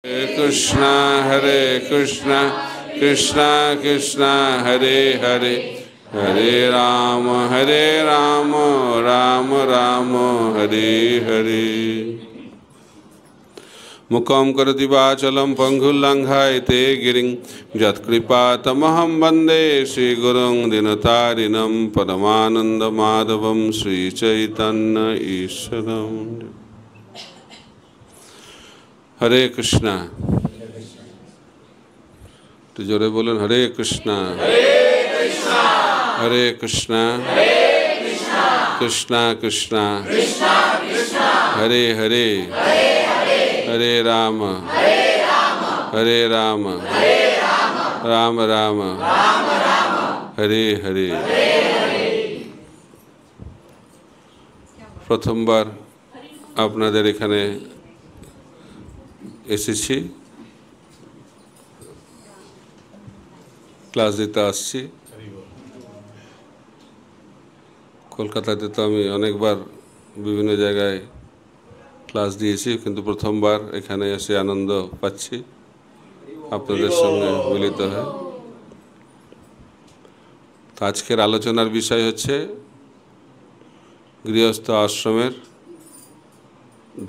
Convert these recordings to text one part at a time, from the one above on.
Hare Krishna, Krishna Krishna Hare Hare, Hare Rama, Rama Rama, Hare Hare. Mukam karati vachalam pangulanghayate giring jatkripatamaham bande Shri Gurung dinatarinam Paramananda Madhavam Shri Chaitanya Isharam. Hare Krishna. तो जोरे बोलन हरे कृष्णा हरे कृष्णा कृष्णा कृष्णा हरे हरे हरे राम राम राम हरे हरे। प्रथमবার আপনাদের এখানে এসেছি, class দিতে আসছি। কলকাতাতে তো আমি অনেকবার বিভিন্ন জায়গায় ক্লাস দিয়েছি, কিন্তু প্রথমবার এখানে এসে আনন্দ পাচ্ছি আপনাদের সঙ্গে মিলিত হয়ে। তো আজকের আলোচনার বিষয় হচ্ছে গৃহস্থ আশ্রমের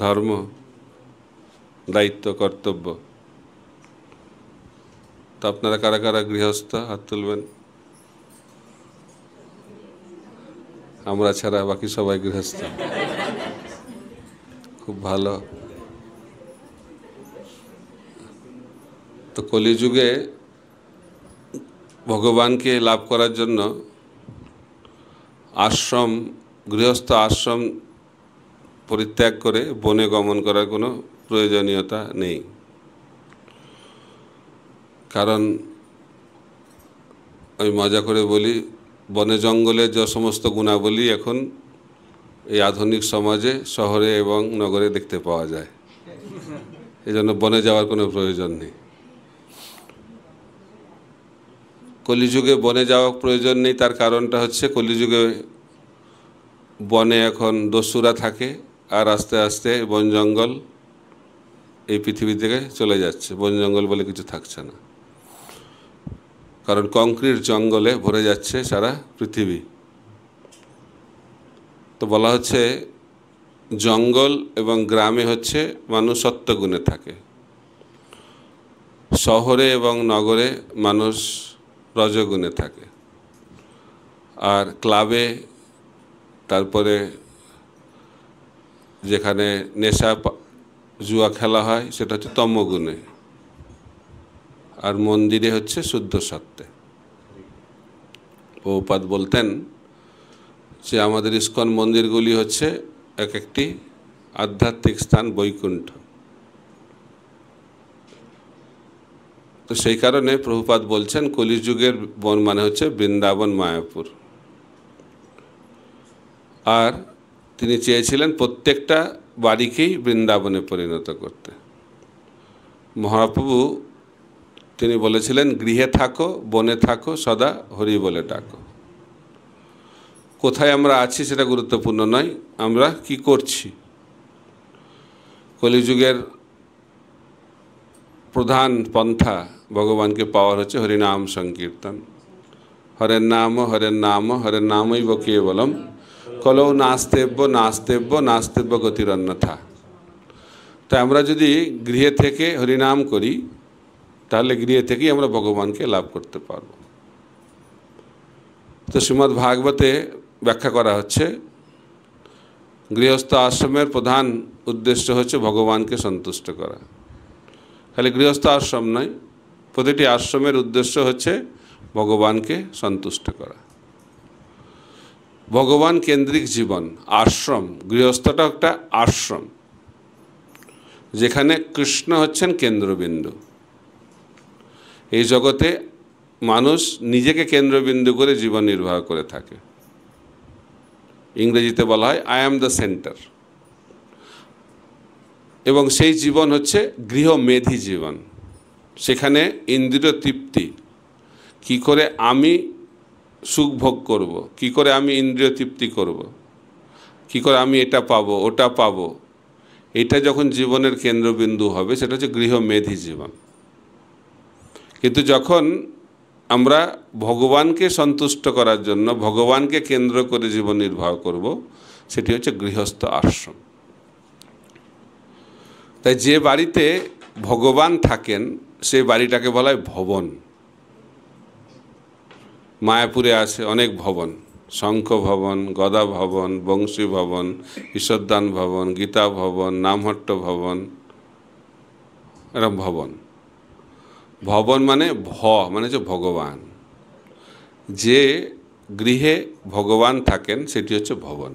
ধর্ম, দায়িত্ব, কর্তব্য। তো আপনারা কারা কারা গৃহস্থ হাত তুলবেন। আমরা ছাড়া বাকি সবাই গৃহস্থ। খুব ভালো। তো কলিযুগে ভগবানকে লাভ করার জন্য আশ্রম, গৃহস্থ আশ্রম পরিত্যাগ করে বনে গমন করার কোনো প্রয়োজনীয়তা নেই। কারণ আমি মজা করে বলি, বনে জঙ্গলে যে সমস্ত গুণাবলী এখন এই আধুনিক সমাজে শহরে এবং নগরে দেখতে পাওয়া যায়, এই জন্য বনে যাওয়ার কোনো প্রয়োজন নেই। কলিযুগে বনে যাওয়ার প্রয়োজন নেই, তার কারণটা হচ্ছে কলিযুগে বনে এখন দস্যুরা থাকে, আর আস্তে আস্তে বন জঙ্গল এই পৃথিবী থেকে চলে যাচ্ছে। বন জঙ্গল বলে কিছু থাকছে না, কারণ কংক্রিট জঙ্গলে ভরে যাচ্ছে সারা পৃথিবী। তো বলা হচ্ছে জঙ্গল এবং গ্রামে হচ্ছে মানুষ সত্যগুণে থাকে, শহরে এবং নগরে মানুষ রজগুণে থাকে, আর ক্লাবে, তারপরে যেখানে নেশা জুয়া খেলা হয় সেটা হচ্ছে তমগুণে, আর মন্দিরে হচ্ছে শুদ্ধ সত্ত্বে। প্রভুপাদ বলতেন যে আমাদের ইস্কন মন্দিরগুলি হচ্ছে এক একটি আধ্যাত্মিক স্থান, বৈকুণ্ঠ। তো সেই কারণে প্রভুপাদ বলছেন কলিযুগের বন মানে হচ্ছে বৃন্দাবন, মায়াপুর। আর তিনি চেয়েছিলেন প্রত্যেকটা বাড়িকেই বৃন্দাবনে পরিণত করতে। মহাপ্রভু তিনি বলেছিলেন, গৃহে থাকো, বনে থাকো, সদা হরি বলে ডাকো। কোথায় আমরা আছি সেটা গুরুত্বপূর্ণ নয়, আমরা কি করছি। কলিযুগের প্রধান পন্থা ভগবানকে পাওয়ার হচ্ছে হরিনাম সংকীর্তন। হরের নাম হরের নাম হরের নামৈব কেবলম কলৌ নাস্তেব্য নাস্তেব্য নাস্তেব্য গতির অন্যথা। তাই আমরা যদি গৃহে থেকে হরিনাম করি তাহলে গৃহে থেকেই আমরা ভগবানকে লাভ করতে পারব। তো শ্রীমদ্ ভাগবতে ব্যাখ্যা করা হচ্ছে গৃহস্থ আশ্রমের প্রধান উদ্দেশ্য হচ্ছে ভগবানকে সন্তুষ্ট করা। খালি গৃহস্থ আশ্রম নয়, প্রতিটি আশ্রমের উদ্দেশ্য হচ্ছে ভগবানকে সন্তুষ্ট করা। ভগবান কেন্দ্রিক জীবন। আশ্রম, গৃহস্থটা একটা আশ্রম, যেখানে কৃষ্ণ হচ্ছেন কেন্দ্রবিন্দু। এই জগতে মানুষ নিজেকে কেন্দ্রবিন্দু করে জীবন নির্বাহ করে থাকে। ইংরেজিতে বলা হয় আই অ্যাম দ্য সেন্টার। এবং সেই জীবন হচ্ছে গৃহমেধি জীবন। সেখানে ইন্দ্রিয় তৃপ্তি, কি করে আমি সুখ ভোগ করব, কি করে আমি ইন্দ্রিয় তৃপ্তি করব, কি করে আমি এটা পাবো ওটা পাবো, এটা যখন জীবনের কেন্দ্রবিন্দু হবে সেটা হচ্ছে গৃহমেধি জীবন। কিন্তু যখন আমরা ভগবানকে সন্তুষ্ট করার জন্য ভগবানকে কেন্দ্র করে জীবন নির্বাহ করব, সেটি হচ্ছে গৃহস্থ আশ্রম। তাই যে বাড়িতে ভগবান থাকেন সেই বাড়িটাকে বলা হয় ভবন। মায়াপুরে আছে অনেক ভবন, শঙ্খ ভবন, গদা ভবন, বংশী ভবন, ঈশ্বরদান ভবন, গীতা ভবন, নামহট্ট ভবন, এরকম ভবন। ভবন মানে মানে হচ্ছে ভগবান। যে গৃহে ভগবান থাকেন সেটি হচ্ছে ভবন।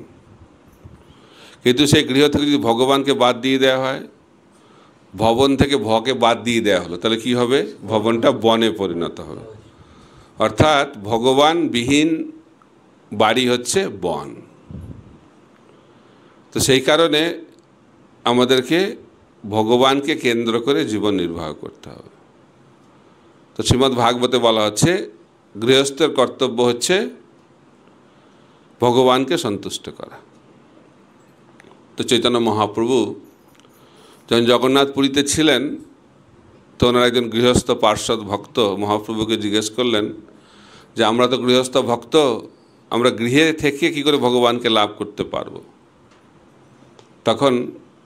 কিন্তু সেই গৃহ থেকে যদি ভগবানকে বাদ দিয়ে দেওয়া হয়, ভবন থেকে ভকে বাদ দিয়ে দেওয়া হলো, তাহলে কি হবে? ভবনটা বনে পরিণত হবে। অর্থাৎ ভগবানবিহীন বাড়ি হচ্ছে বন। তো সেই কারণে আমাদেরকে ভগবানকে কেন্দ্র করে জীবন নির্বাহ করতে হবে। তো শ্রীমদ্ ভাগবতে বলা হচ্ছে গৃহস্থের কর্তব্য হচ্ছে ভগবানকে সন্তুষ্ট করা। তো চৈতন্য মহাপ্রভু যখন জগন্নাথ পুরীতে ছিলেন, তো ওনার একজন গৃহস্থ পার্ষদ ভক্ত মহাপ্রভুকে জিজ্ঞেস করলেন যে আমরা তো গৃহস্থ ভক্ত, আমরা গৃহে থেকে কি করে ভগবানকে লাভ করতে পারবো? তখন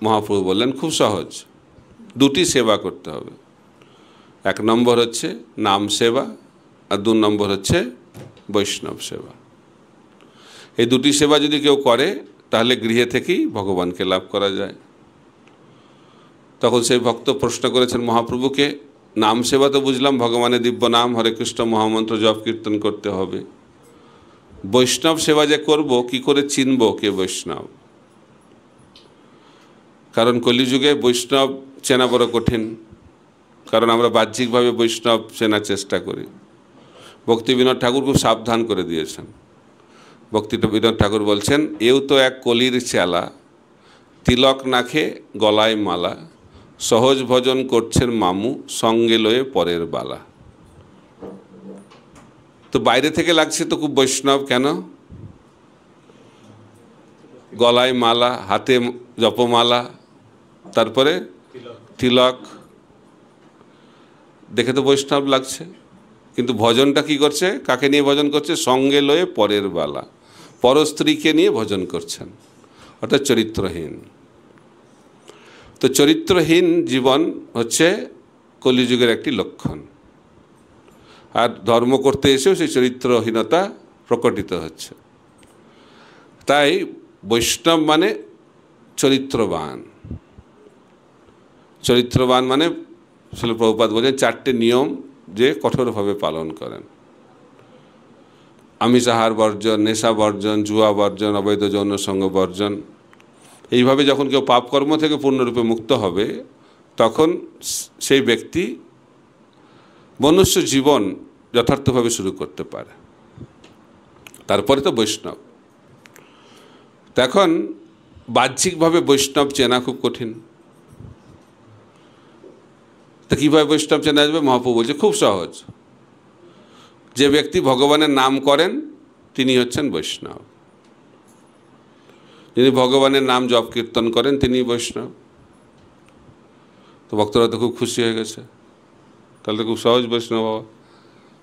মহাপ্রভু বললেন খুব সহজ, দুটি সেবা করতে হবে। এক নম্বর হচ্ছে নাম সেবা, আর 2 নম্বর হচ্ছে বৈষ্ণব সেবা। এই দুটি সেবা যদি কেউ করে তাহলে গৃহে থেকেই ভগবানকে লাভ করা যায়। তখন সেই ভক্ত প্রশ্ন করেছেন মহাপ্রভুকে, নাম সেবা তো বুঝলাম, ভগবানের দিব্য নাম হরে কৃষ্ণ মহামন্ত্র জপ কীর্তন করতে হবে, বৈষ্ণব সেবা যে করব কি করে চিনব কে বৈষ্ণব? কারণ কলিযুগে বৈষ্ণব চেনা বড় কঠিন, কারণ আমরা বাহ্যিকভাবে বৈষ্ণব চেনার চেষ্টা করি। ভক্তিবিনোদ ঠাকুর খুব সাবধান করে দিয়েছেন। ভক্তিবিনোদ ঠাকুর বলছেন, এও তো এক কলির চেলা, তিলক নাখে গলায় মালা, সহজ ভজন করছেন মামু, সঙ্গে লয়ে পরের বালা। তো বাইরে থেকে লাগছে তো খুব বৈষ্ণব, কেন? গলায় মালা, হাতে জপমালা, তারপরে তিলক, দেখে তো বৈষ্ণব লাগছে। কিন্তু ভজনটা কি করছে? কাকে নিয়ে ভজন করছে? সঙ্গে লয়ে পরের বালা, পরস্ত্রীকে নিয়ে ভজন করছেন, অর্থাৎ চরিত্রহীন। তো চরিত্রহীন জীবন হচ্ছে কলিযুগের একটি লক্ষণ। আর ধর্ম করতে এসেও সেই চরিত্রহীনতা প্রকটিত হচ্ছে। তাই বৈষ্ণব মানে চরিত্রবান। চরিত্রবান মানে শিল প্রভুপাদ বলেন 4টে নিয়ম যে কঠোরভাবে পালন করেন। আমিষাহার বর্জন, নেশা বর্জন, জুয়া বর্জন, অবৈধ যৌন সঙ্গ বর্জন। এইভাবে যখন কেউ পাপকর্ম থেকে পূর্ণরূপে মুক্ত হবে তখন সেই ব্যক্তি মনুষ্য জীবন যথার্থভাবে শুরু করতে পারে। তারপরে তো বৈষ্ণব। এখন বাহ্যিকভাবে বৈষ্ণব চেনা খুব কঠিন। তা কীভাবে বৈষ্ণব চেনা যাবে? মহাপ্রভু বলছে খুব সহজ, যে ব্যক্তি ভগবানের নাম করেন তিনি হচ্ছেন বৈষ্ণব। যিনি ভগবানের নাম জপ কীর্তন করেন তিনি বৈষ্ণব। তো ভক্তরা তো খুব খুশি হয়ে গেছে, তাহলে তো খুব সহজ বৈষ্ণব বাবা।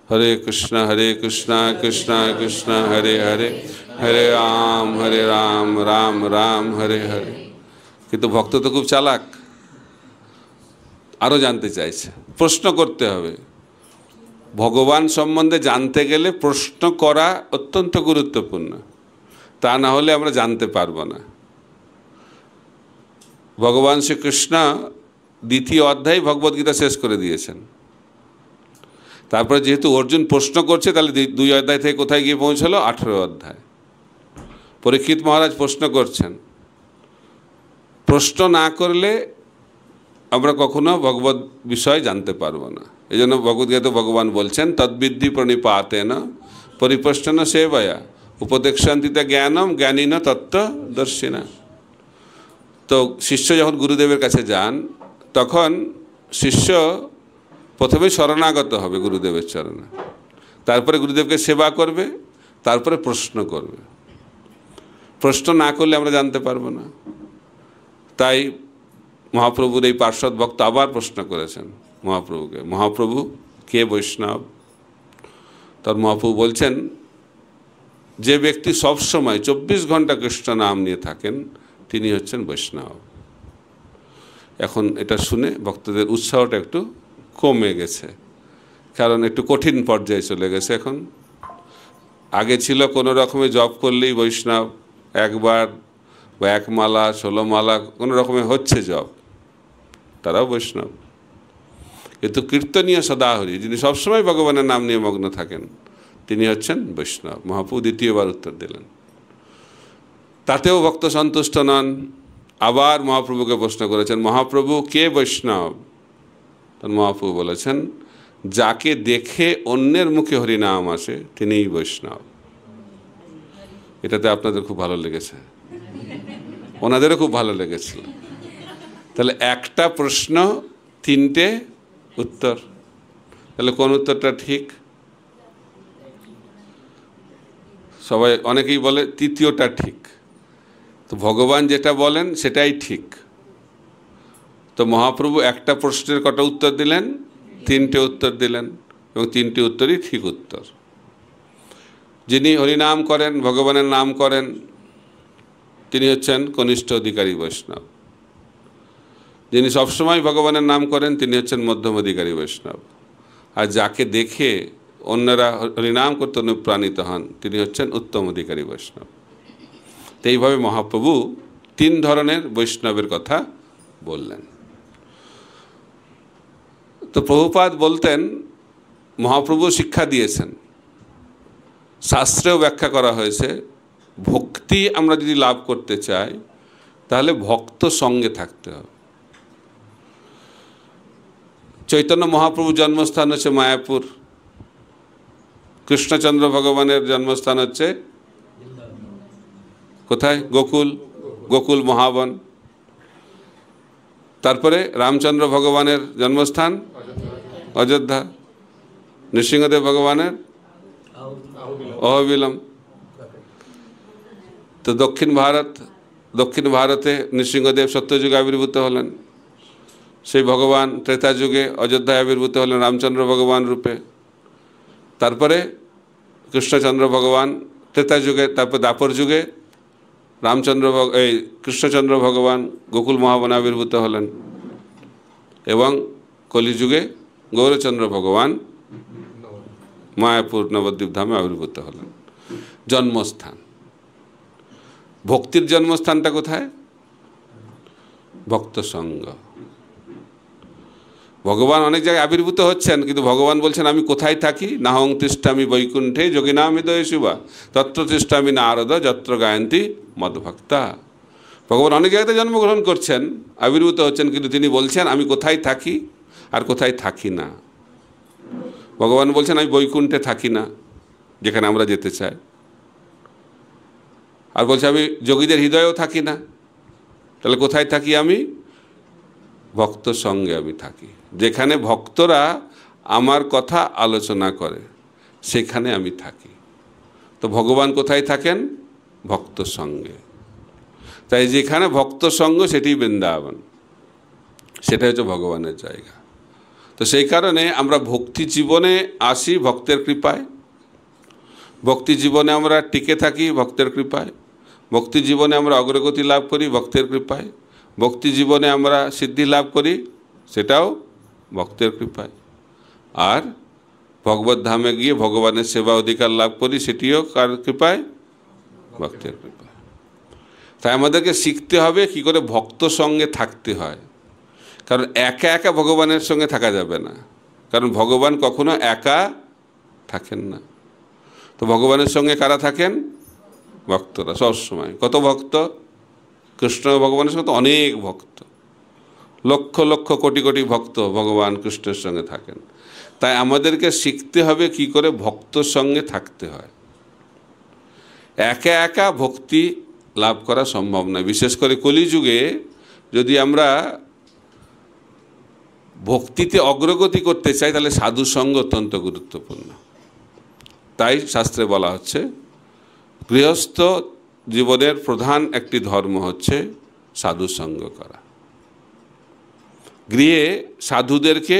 হরে কৃষ্ণ কৃষ্ণ কৃষ্ণ হরে হরে, হরে রাম রাম রাম হরে হরে। কিন্তু ভক্ত তো খুব চালাক, আরও জানতে চাইছে। প্রশ্ন করতে হবে। ভগবান সম্বন্ধে জানতে গেলে প্রশ্ন করা অত্যন্ত গুরুত্বপূর্ণ, তা না হলে আমরা জানতে পারবো না। ভগবান শ্রীকৃষ্ণ 2য় অধ্যায় ভগবদ্গীতা শেষ করে দিয়েছেন। তারপরে যেহেতু অর্জুন প্রশ্ন করছে, তাহলে 2 অধ্যায় থেকে কোথায় গিয়ে পৌঁছলো? 18 অধ্যায়। পরীক্ষিত মহারাজ প্রশ্ন করছেন। প্রশ্ন না করলে আমরা কখনো ভগবত বিষয় জানতে পারবো না। এই জন্য ভগবদ্গীতা ভগবান বলছেন, তদ্বিদ্ধি প্রণিপাতেন পরিপ্রশ্ন সেবয়া উপদেক্ষান্তিতে জ্ঞানম জ্ঞানীন তত্ত্বদর্শিনা। তো শিষ্য যখন গুরুদেবের কাছে যান তখন শিষ্য প্রথমে শরণাগত হবে গুরুদেবের চরণে, তারপরে গুরুদেবকে সেবা করবে, তারপরে প্রশ্ন করবে। প্রশ্ন না করলে আমরা জানতে পারবো না। তাই মহাপ্রভুর এই পার্শ্বদ ভক্ত আবার প্রশ্ন করেছেন মহাপ্রভুকে, মহাপ্রভু কে বৈষ্ণব? তার মহাপ্রভু বলছেন, যে ব্যক্তি সবসময় 24 ঘন্টা কৃষ্ণ নাম নিয়ে থাকেন তিনি হচ্ছেন বৈষ্ণব। এখন এটা শুনে ভক্তদের উৎসাহটা একটু কমে গেছে, কারণ একটু কঠিন পর্যায়ে চলে গেছে। এখন আগে ছিল কোনো রকমে জপ করলেই বৈষ্ণব, একবার বা এক মালা 16 মালা কোনো রকমে হচ্ছে জপ, তারাও বৈষ্ণব। কিন্তু কীর্তনীয় সদাহরি, যিনি সবসময় ভগবানের নাম নিয়ে মগ্ন থাকেন, তিনি হচ্ছেন বৈষ্ণব। মহাপ্রভু দ্বিতীয়বার উত্তর দিলেন। তাতেও ভক্ত সন্তুষ্ট নন, আবার মহাপ্রভুকে প্রশ্ন করেছেন, মহাপ্রভু কে বৈষ্ণব? তখন মহাপ্রভু বলেছেন, যাকে দেখে অন্যের মুখে হরিনাম আসে তিনিই বৈষ্ণব। এটাতে আপনাদের খুব ভালো লেগেছে, ওনাদেরও খুব ভালো লেগেছিল। তাহলে একটা প্রশ্ন 3টে উত্তর, তাহলে কোন উত্তরটা ঠিক? সবাই অনেকেই বলে তৃতীয়টা ঠিক। তো ভগবান যেটা বলেন সেটাই ঠিক। তো মহাপ্রভু একটা প্রশ্নের কটা উত্তর দিলেন? 3টে উত্তর দিলেন, এবং 3টে উত্তরই ঠিক উত্তর। যিনি হরিনাম করেন, ভগবানের নাম করেন, তিনি হচ্ছেন কনিষ্ঠ অধিকারী বৈষ্ণব। যিনি সবসময় ভগবানের নাম করেন তিনি হচ্ছেন মধ্যম অধিকারী বৈষ্ণব। আর যাকে দেখে অন্যরা হরিনাম করতে অনুপ্রাণিত হন তিনি হচ্ছেন উত্তম অধিকারী বৈষ্ণব। তো এইভাবে মহাপ্রভু 3 ধরনের বৈষ্ণবের কথা বললেন। তো প্রভুপাদ বলতেন, মহাপ্রভু শিক্ষা দিয়েছেন, শাস্ত্রেও ব্যাখ্যা করা হয়েছে, ভক্তি আমরা যদি লাভ করতে চাই তাহলে ভক্ত সঙ্গে থাকতে হবে। চৈতন্য মহাপ্রভুর জন্মস্থান হচ্ছে মায়াপুর, কৃষ্ণচন্দ্র ভগবানের জন্মস্থান হচ্ছে কোথায়? গোকুল, গোকুল মহাবন। তারপরে রামচন্দ্র ভগবানের জন্মস্থান অযোধ্যা, নৃসিংহদেব ভগবানের অহোবিলম। তো দক্ষিণ ভারতে নৃসিংহদেব সত্যযুগে আবির্ভূত হলেন, সেই ভগবান ত্রেতা যুগে অযোধ্যায় আবির্ভূত হলেন রামচন্দ্র ভগবান রূপে। তারপরে কৃষ্ণচন্দ্র ভগবান ত্রেতা যুগে, তারপর দ্বাপর যুগে কৃষ্ণচন্দ্র ভগবান গোকুল মহাবনে আবির্ভূত হলেন, এবং কলিযুগে গৌরচন্দ্র ভগবান মায়াপুর নবদ্বীপ ধামে আবির্ভূত হলেন। জন্মস্থান, ভক্তির জন্মস্থানটা কোথায়? ভক্ত সঙ্গ। ভগবান অনেক জায়গায় আবির্ভূত হচ্ছেন, কিন্তু ভগবান বলছেন আমি কোথায় থাকি? নাহং তিষ্ঠামি বৈকুণ্ঠে যোগিনাম হৃদয়ে শুভা তত্র তিষ্ঠামি নারদ যত্র গায়ন্তী মদভক্তা। ভগবান অনেক জায়গাতে জন্মগ্রহণ করছেন, আবির্ভূত হচ্ছেন, কিন্তু তিনি বলছেন আমি কোথায় থাকি আর কোথায় থাকি না। ভগবান বলছেন আমি বৈকুণ্ঠে থাকি না, যেখানে আমরা যেতে চাই, আর বলছে আমি যোগীদের হৃদয়েও থাকি না। তাহলে কোথায় থাকি? আমি ভক্ত সঙ্গে আমি থাকি, যেখানে ভক্তরা আমার কথা আলোচনা করে সেখানে আমি থাকি। তো ভগবান কোথায় থাকেন? ভক্ত সঙ্গে। তাই যেখানে ভক্ত সঙ্গ সেটি বৃন্দাবন, সেটা হচ্ছে ভগবানের জায়গা। তো সেই কারণে আমরা ভক্তি জীবনে আসি ভক্তের কৃপায়, ভক্তি জীবনে আমরা টিকে থাকি ভক্তের কৃপায়, ভক্তি জীবনে আমরা অগ্রগতি লাভ করি ভক্তের কৃপায়, ভক্তি জীবনে আমরা সিদ্ধি লাভ করি সেটাও ভক্তের কৃপায়, আর ভগবত ধামে গিয়ে ভগবানের সেবা অধিকার লাভ করি সেটিও কার কৃপায়? ভক্তের কৃপায়। তাই আমাদেরকে শিখতে হবে কি করে ভক্ত সঙ্গে থাকতে হয়, কারণ একা একা ভগবানের সঙ্গে থাকা যাবে না, কারণ ভগবান কখনো একা থাকেন না। তো ভগবানের সঙ্গে কারা থাকেন? ভক্তরা সবসময়। কত ভক্ত? কৃষ্ণ ভগবানের সঙ্গে তো অনেক ভক্ত, লক্ষ লক্ষ কোটি কোটি ভক্ত ভগবান কৃষ্ণের সঙ্গে থাকেন। তাই আমাদেরকে শিখতে হবে কি করে ভক্তর সঙ্গে থাকতে হয়। একা একা ভক্তি লাভ করা সম্ভব নয়। বিশেষ করে কলিযুগে যদি আমরা ভক্তিতে অগ্রগতি করতে চাই তাহলে সাধু সঙ্গ অত্যন্ত গুরুত্বপূর্ণ। তাই শাস্ত্রে বলা হচ্ছে গৃহস্থ জীবনের প্রধান একটি ধর্ম হচ্ছে সাধু সঙ্গ করা। গৃহে সাধুদেরকে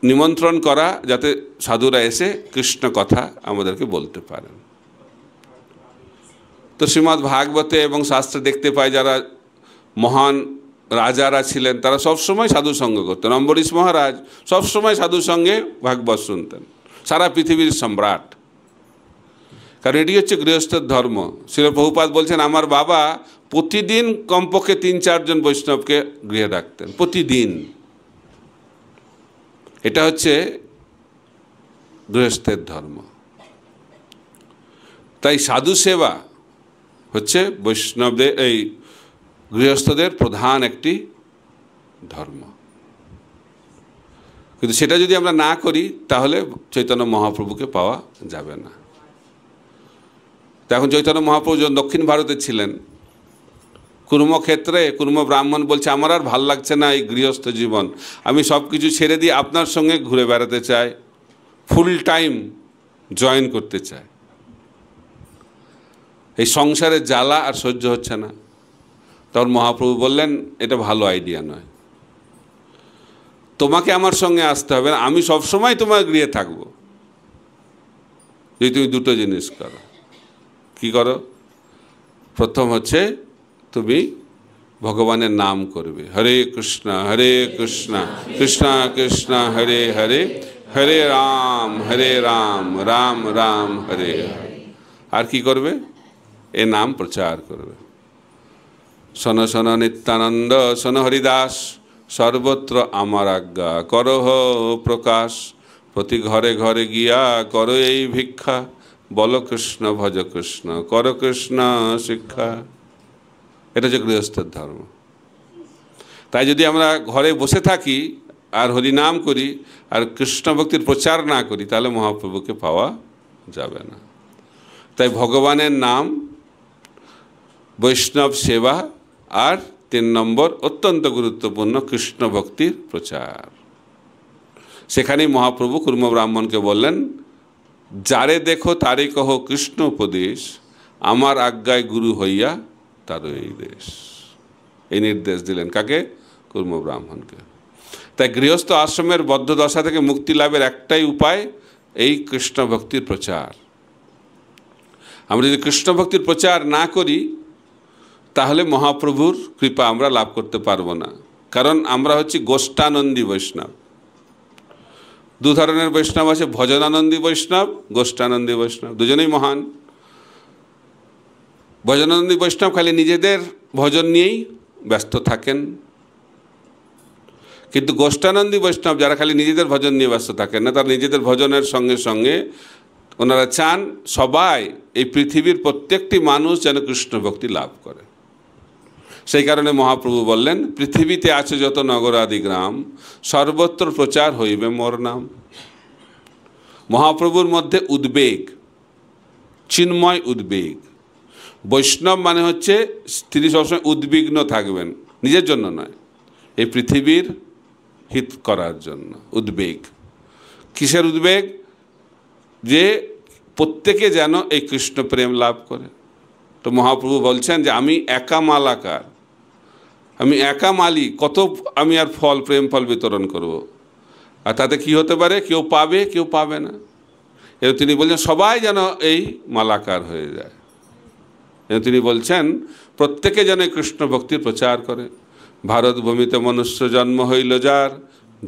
নিমন্ত্রণ করা, যাতে সাধুরা এসে কৃষ্ণ কথা আমাদেরকে বলতে পারেন। তো শ্রীমদ্ ভাগবতে এবং শাস্ত্রে দেখতে পাই যারা মহান রাজারা ছিলেন তারা সবসময় সাধু সঙ্গ করতেন। অম্বরীশ মহারাজ সবসময় সাধুর সঙ্গে ভাগবত শুনতেন, সারা পৃথিবীর সম্রাট। কারণ এটি হচ্ছে গৃহস্থের ধর্ম। শ্রীল প্রভুপাদ বলছেন আমার বাবা প্রতিদিন কমপক্ষে ৩-৪ জন বৈষ্ণবকে গৃহে ডাকতেন, প্রতিদিন। এটা হচ্ছে গৃহস্থের ধর্ম। তাই সাধু সেবা হচ্ছে বৈষ্ণবদের, এই গৃহস্থদের প্রধান একটি ধর্ম। কিন্তু সেটা যদি আমরা না করি তাহলে চৈতন্য মহাপ্রভুকে পাওয়া যাবে না। এখন চৈতন্য মহাপ্রভু যখন দক্ষিণ ভারতে ছিলেন, কুর্মক্ষেত্রে কুর্ম ব্রাহ্মণ বলছে আমার আর ভাল লাগছে না এই গৃহস্থ জীবন, আমি সব কিছু ছেড়ে দিয়ে আপনার সঙ্গে ঘুরে বেড়াতে চাই, ফুল টাইম জয়েন করতে চাই, এই সংসারের জ্বালা আর সহ্য হচ্ছে না। তখন মহাপ্রভু বললেন এটা ভালো আইডিয়া নয়, তোমাকে আমার সঙ্গে আসতে হবে না, আমি সবসময় তোমার গৃহে থাকবো যদি তুমি দুটো জিনিস করো। কি করো? প্রথম হচ্ছে তুমি ভগবানের নাম করবে, হরে কৃষ্ণ কৃষ্ণ কৃষ্ণ হরে হরে, হরে রাম রাম রাম হরে হরে। আর কি করবে? এ নাম প্রচার করবে। শোনো শোনো নিত্যানন্দ, শোনো হরিদাস, সর্বত্র আমার আজ্ঞা করহ প্রকাশ, প্রতি ঘরে ঘরে গিয়া করো এই ভিক্ষা, বলো কৃষ্ণ ভজ কৃষ্ণ কর কৃষ্ণ শিক্ষা। এটা হচ্ছে গৃহস্থের ধর্ম। তাই যদি আমরা ঘরে বসে থাকি আর হরিনাম করি আর কৃষ্ণ ভক্তির প্রচার না করি তাহলে মহাপ্রভুকে পাওয়া যাবে না। তাই ভগবানের নাম, বৈষ্ণব সেবা, আর 3 নম্বর অত্যন্ত গুরুত্বপূর্ণ কৃষ্ণ ভক্তির প্রচার। সেখানেই মহাপ্রভু কুর্ম ব্রাহ্মণকে বললেন যারে দেখো তারে কহ কৃষ্ণ উপদেশ, আমার আজ্ঞায় গুরু হইয়া তারও এই দেশ। এই নির্দেশ দিলেন কাকে? কুর্ম ব্রাহ্মণকে। তাই গৃহস্থ আশ্রমের বদ্ধ দশা থেকে মুক্তি লাভের একটাই উপায় এই কৃষ্ণ ভক্তির প্রচার। আমরা যদি কৃষ্ণ ভক্তির প্রচার না করি তাহলে মহাপ্রভুর কৃপা আমরা লাভ করতে পারবো না। কারণ আমরা হচ্ছি গোষ্ঠানন্দী বৈষ্ণব। 2 ধরনের বৈষ্ণব আছে, ভজনানন্দী বৈষ্ণব, গোষ্ঠানন্দী বৈষ্ণব, দুজনেই মহান। ভজনানন্দী বৈষ্ণব খালি নিজেদের ভজন নিয়েই ব্যস্ত থাকেন, কিন্তু গোষ্ঠানন্দী বৈষ্ণব যারা খালি নিজেদের ভজন নিয়ে ব্যস্ত থাকেন না, তারা নিজেদের ভজনের সঙ্গে সঙ্গে ওনারা চান সবাই এই পৃথিবীর প্রত্যেকটি মানুষ যেন কৃষ্ণ ভক্তি লাভ করে। সেই কারণে মহাপ্রভু বললেন পৃথিবীতে আছে যত নগর আদি গ্রাম, সর্বত্র প্রচার হইবে মোর নাম। মহাপ্রভুর মধ্যে উদ্বেগ, চিন্ময় উদ্বেগ। বৈষ্ণব মানে হচ্ছে তিনি সবসময় উদ্বিগ্ন থাকবেন, নিজের জন্য নয়, এই পৃথিবীর হিত করার জন্য উদ্বেগ। কিসের উদ্বেগ? যে প্রত্যেকে যেন এই কৃষ্ণ প্রেম লাভ করে। তো মহাপ্রভু বলছেন যে আমি একা মালাকার, আমি একা মালিক, কত আমি আর ফল, প্রেম ফল বিতরণ করব। আর তাতে কি হতে পারে? কেউ পাবে, কেউ পাবে না। এর তিনি বলছেন সবাই যেন এই মালাকার হয়ে যায়। তিনি বলছেন প্রত্যেকে যেন কৃষ্ণ ভক্তির প্রচার করে। ভারত ভূমিতে মনুষ্য জন্ম হইল যার,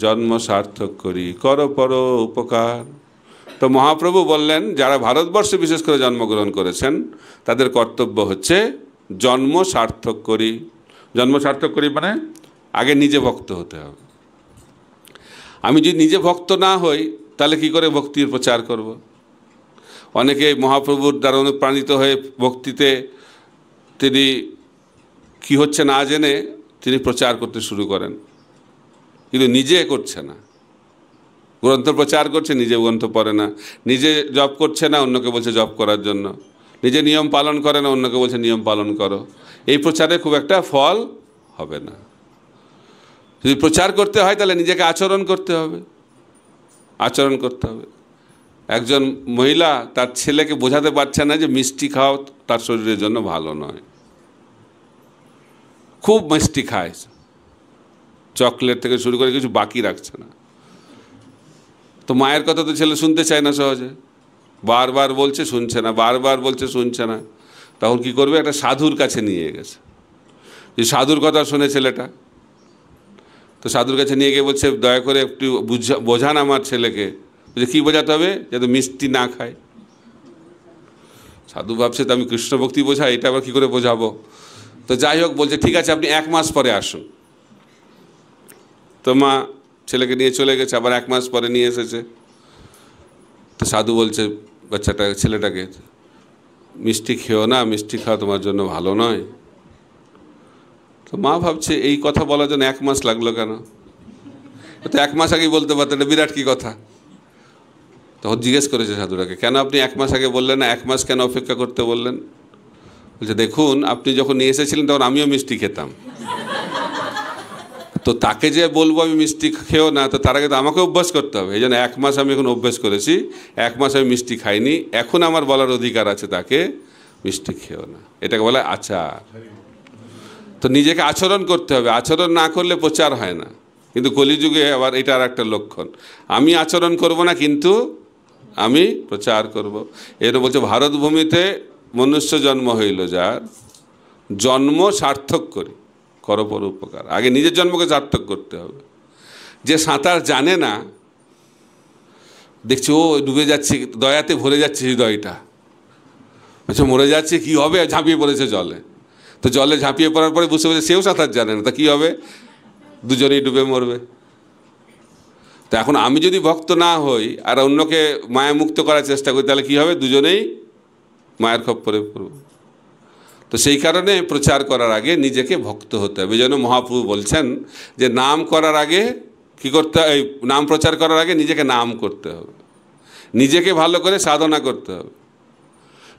জন্ম সার্থক করি কর পর উপকার। তো মহাপ্রভু বললেন যারা ভারতবর্ষে বিশেষ করে জন্মগ্রহণ করেছেন তাদের কর্তব্য হচ্ছে জন্ম সার্থক করি। জন্ম সার্থক করি মানে আগে নিজে ভক্ত হতে হবে। আমি যদি নিজে ভক্ত না হই তাহলে কি করে ভক্তির প্রচার করব? অনেকে মহাপ্রভুর দ্বারা অনুপ্রাণিত হয়ে ভক্তিতে তিনি কি হচ্ছে না জেনে তিনি প্রচার করতে শুরু করেন, কিন্তু নিজে করছে না। গ্রন্থ প্রচার করছে, নিজে গ্রন্থ পড়ে না। নিজে জপ করছে না, অন্যকে বলছে জপ করার জন্য। নিজে নিয়ম পালন করে না, অন্যকে বলছে নিয়ম পালন করো। এই প্রচারে খুব একটা ফল হবে না। যদি প্রচার করতে হয় তাহলে নিজেকে আচরণ করতে হবে, আচরণ করতে হবে। একজন মহিলা তার ছেলেকে বোঝাতে পারছে না যে মিষ্টি খাওয়া তার শরীরের জন্য ভালো নয়। খুব মিষ্টি খায়, চকলেট থেকে শুরু করে কিছু বাকি রাখছে না। তো মায়ের কথা তো ছেলে শুনতে চায় না সহজে, বারবার বলছে শুনছে না, বারবার বলছে শুনছে না। তখন কি করবে, একটা সাধুর কাছে নিয়ে গেছে। যে সাধুর কথা শুনে ছেলেটা, তো সাধুর কাছে নিয়ে গিয়ে বলছে দয়া করে একটু বোঝান আমার ছেলেকে। বলছে কী বোঝাতে হবে, যাতে মিষ্টি না খায়। সাধু ভাবছে তো আমি কৃষ্ণ ভক্তি বোঝাই, এটা আবার কী করে বোঝাবো। তো যাই হোক, বলছে ঠিক আছে আপনি 1 মাস পরে আসুন। তো মা ছেলেকে নিয়ে চলে গেছে, আবার 1 মাস পরে নিয়ে এসেছে। তো সাধু বলছে ছেলেটাকে, মিষ্টি খেও না, মিষ্টি খাওয়া তোমার জন্য ভালো নয়। তো মা ভাবছে এই কথা বলার জন্য 1 মাস লাগলো কেন, তো 1 মাস আগেই বলতে পারতেন, এটা বিরাট কী কথা। তখন জিজ্ঞেস করেছে সাধুটাকে, কেন আপনি 1 মাস আগে বললেন না, 1 মাস কেন অপেক্ষা করতে বললেন? বলছে দেখুন আপনি যখন নিয়ে এসেছিলেন তখন আমিও মিষ্টি খেতাম, তো তাকে যে বলবো আমি মিষ্টি খেও না, তো তার আগে তো আমাকে অভ্যাস করতে হবে। এই জন্য 1 মাস আমি এখন অভ্যাস করেছি, 1 মাস আমি মিষ্টি খাইনি, এখন আমার বলার অধিকার আছে তাকে মিষ্টি খেও না। এটাকে বলে আচার। তো নিজেকে আচরণ করতে হবে, আচরণ না করলে প্রচার হয় না। কিন্তু কলিযুগে আবার এটা আর একটা লক্ষণ, আমি আচরণ করব না কিন্তু আমি প্রচার করব। এর বলছে ভারত ভূমিতে মনুষ্য জন্ম হইল যার, জন্ম সার্থক করি করো পর উপকার। আগে নিজের জন্মকে সার্থক করতে হবে। যে সাঁতার জানে না, দেখছি ও ডুবে যাচ্ছে, দয়াতে ভরে যাচ্ছে হৃদয়টা, আচ্ছা মরে যাচ্ছে কি হবে, ঝাঁপিয়ে পড়েছে জলে। তো জলে ঝাঁপিয়ে পড়ার পরে বুঝতে পারছে সেও সাঁতার জানে না, তা কী হবে, দুজনেই ডুবে মরবে। তো এখন আমি যদি ভক্ত না হই আর অন্যকে মায়ামুক্ত করার চেষ্টা করি, তাহলে কী হবে, দুজনেই মায়ের খপ্পরে পড়ব। তো সেই কারণে প্রচার করার আগে নিজেকে ভক্ত হতে হবে। এই জন্য মহাপ্রভু বলছেন যে নাম করার আগে কী করতে হবে, নাম প্রচার করার আগে নিজেকে নাম করতে হবে, নিজেকে ভালো করে সাধনা করতে হবে।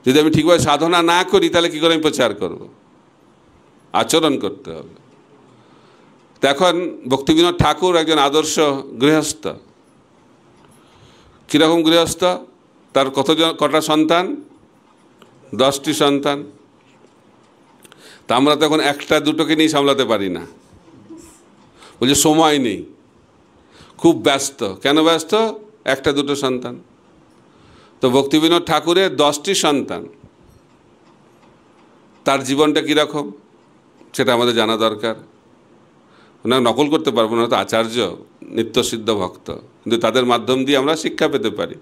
যদি আমি ঠিকভাবে সাধনা না করি তাহলে কী করে আমি প্রচার করব, আচরণ করতে হবে। তো এখন ভক্তিবিনোদ ঠাকুর একজন আদর্শ গৃহস্থ। কীরকম গৃহস্থ, তার কটা সন্তান, 10টি সন্তান। তা আমরা তো এখন 1টা 2টোকে নিয়ে সামলাতে পারি না, বলছে সময় নেই, খুব ব্যস্ত। কেন ব্যস্ত, 1টা 2টো সন্তান। তো ভক্তিবিনোদ ঠাকুরের 10টি সন্তান, তার জীবনটা কীরকম সেটা আমাদের জানা দরকার। ওনার নকল করতে পারবো না, তো আচার্য নিত্যসিদ্ধ ভক্ত, কিন্তু তাদের মাধ্যম দিয়ে আমরা শিক্ষা পেতে পারি।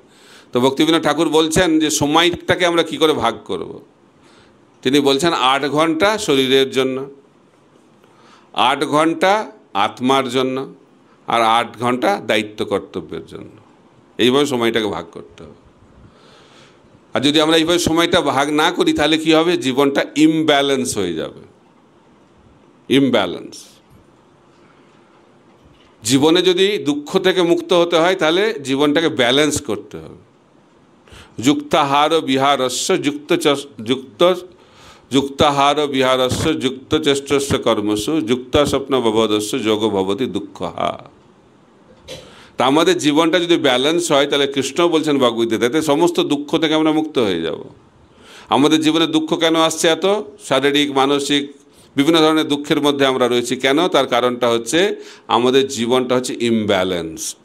তো ভক্তিবিনোদ ঠাকুর বলছেন যে সময়টাকে আমরা কি করে ভাগ করব। তিনি বলছেন 8 ঘন্টা শরীরের জন্য, 8 ঘন্টা আত্মার জন্য, আর 8 ঘন্টা দায়িত্ব কর্তব্যের জন্য। এইভাবে সময়টাকে ভাগ করতে হবে। আর যদি আমরা এইভাবে সময়টা ভাগ না করি তাহলে কি হবে, জীবনটা ইমব্যালেন্স হয়ে যাবে। ইমব্যালেন্স। জীবনে যদি দুঃখ থেকে মুক্ত হতে হয় তাহলে জীবনটাকে ব্যালেন্স করতে হবে। যুক্তাহার বিহারস্য যুক্তাহার বিহারস্য যুক্ত চেষ্টস্য কর্মসু যুক্ত স্বপ্ন ভবদস্য যোগ ভবতি দুঃখহা। তা আমাদের জীবনটা যদি ব্যালেন্স হয় তাহলে কৃষ্ণ বলছেন ভগবদ্গীতাতে সমস্ত দুঃখ থেকে আমরা মুক্ত হয়ে যাব। আমাদের জীবনে দুঃখ কেন আসছে, এত শারীরিক মানসিক বিভিন্ন ধরনের দুঃখের মধ্যে আমরা রয়েছি কেন, তার কারণটা হচ্ছে আমাদের জীবনটা হচ্ছে ইমব্যালেন্সড,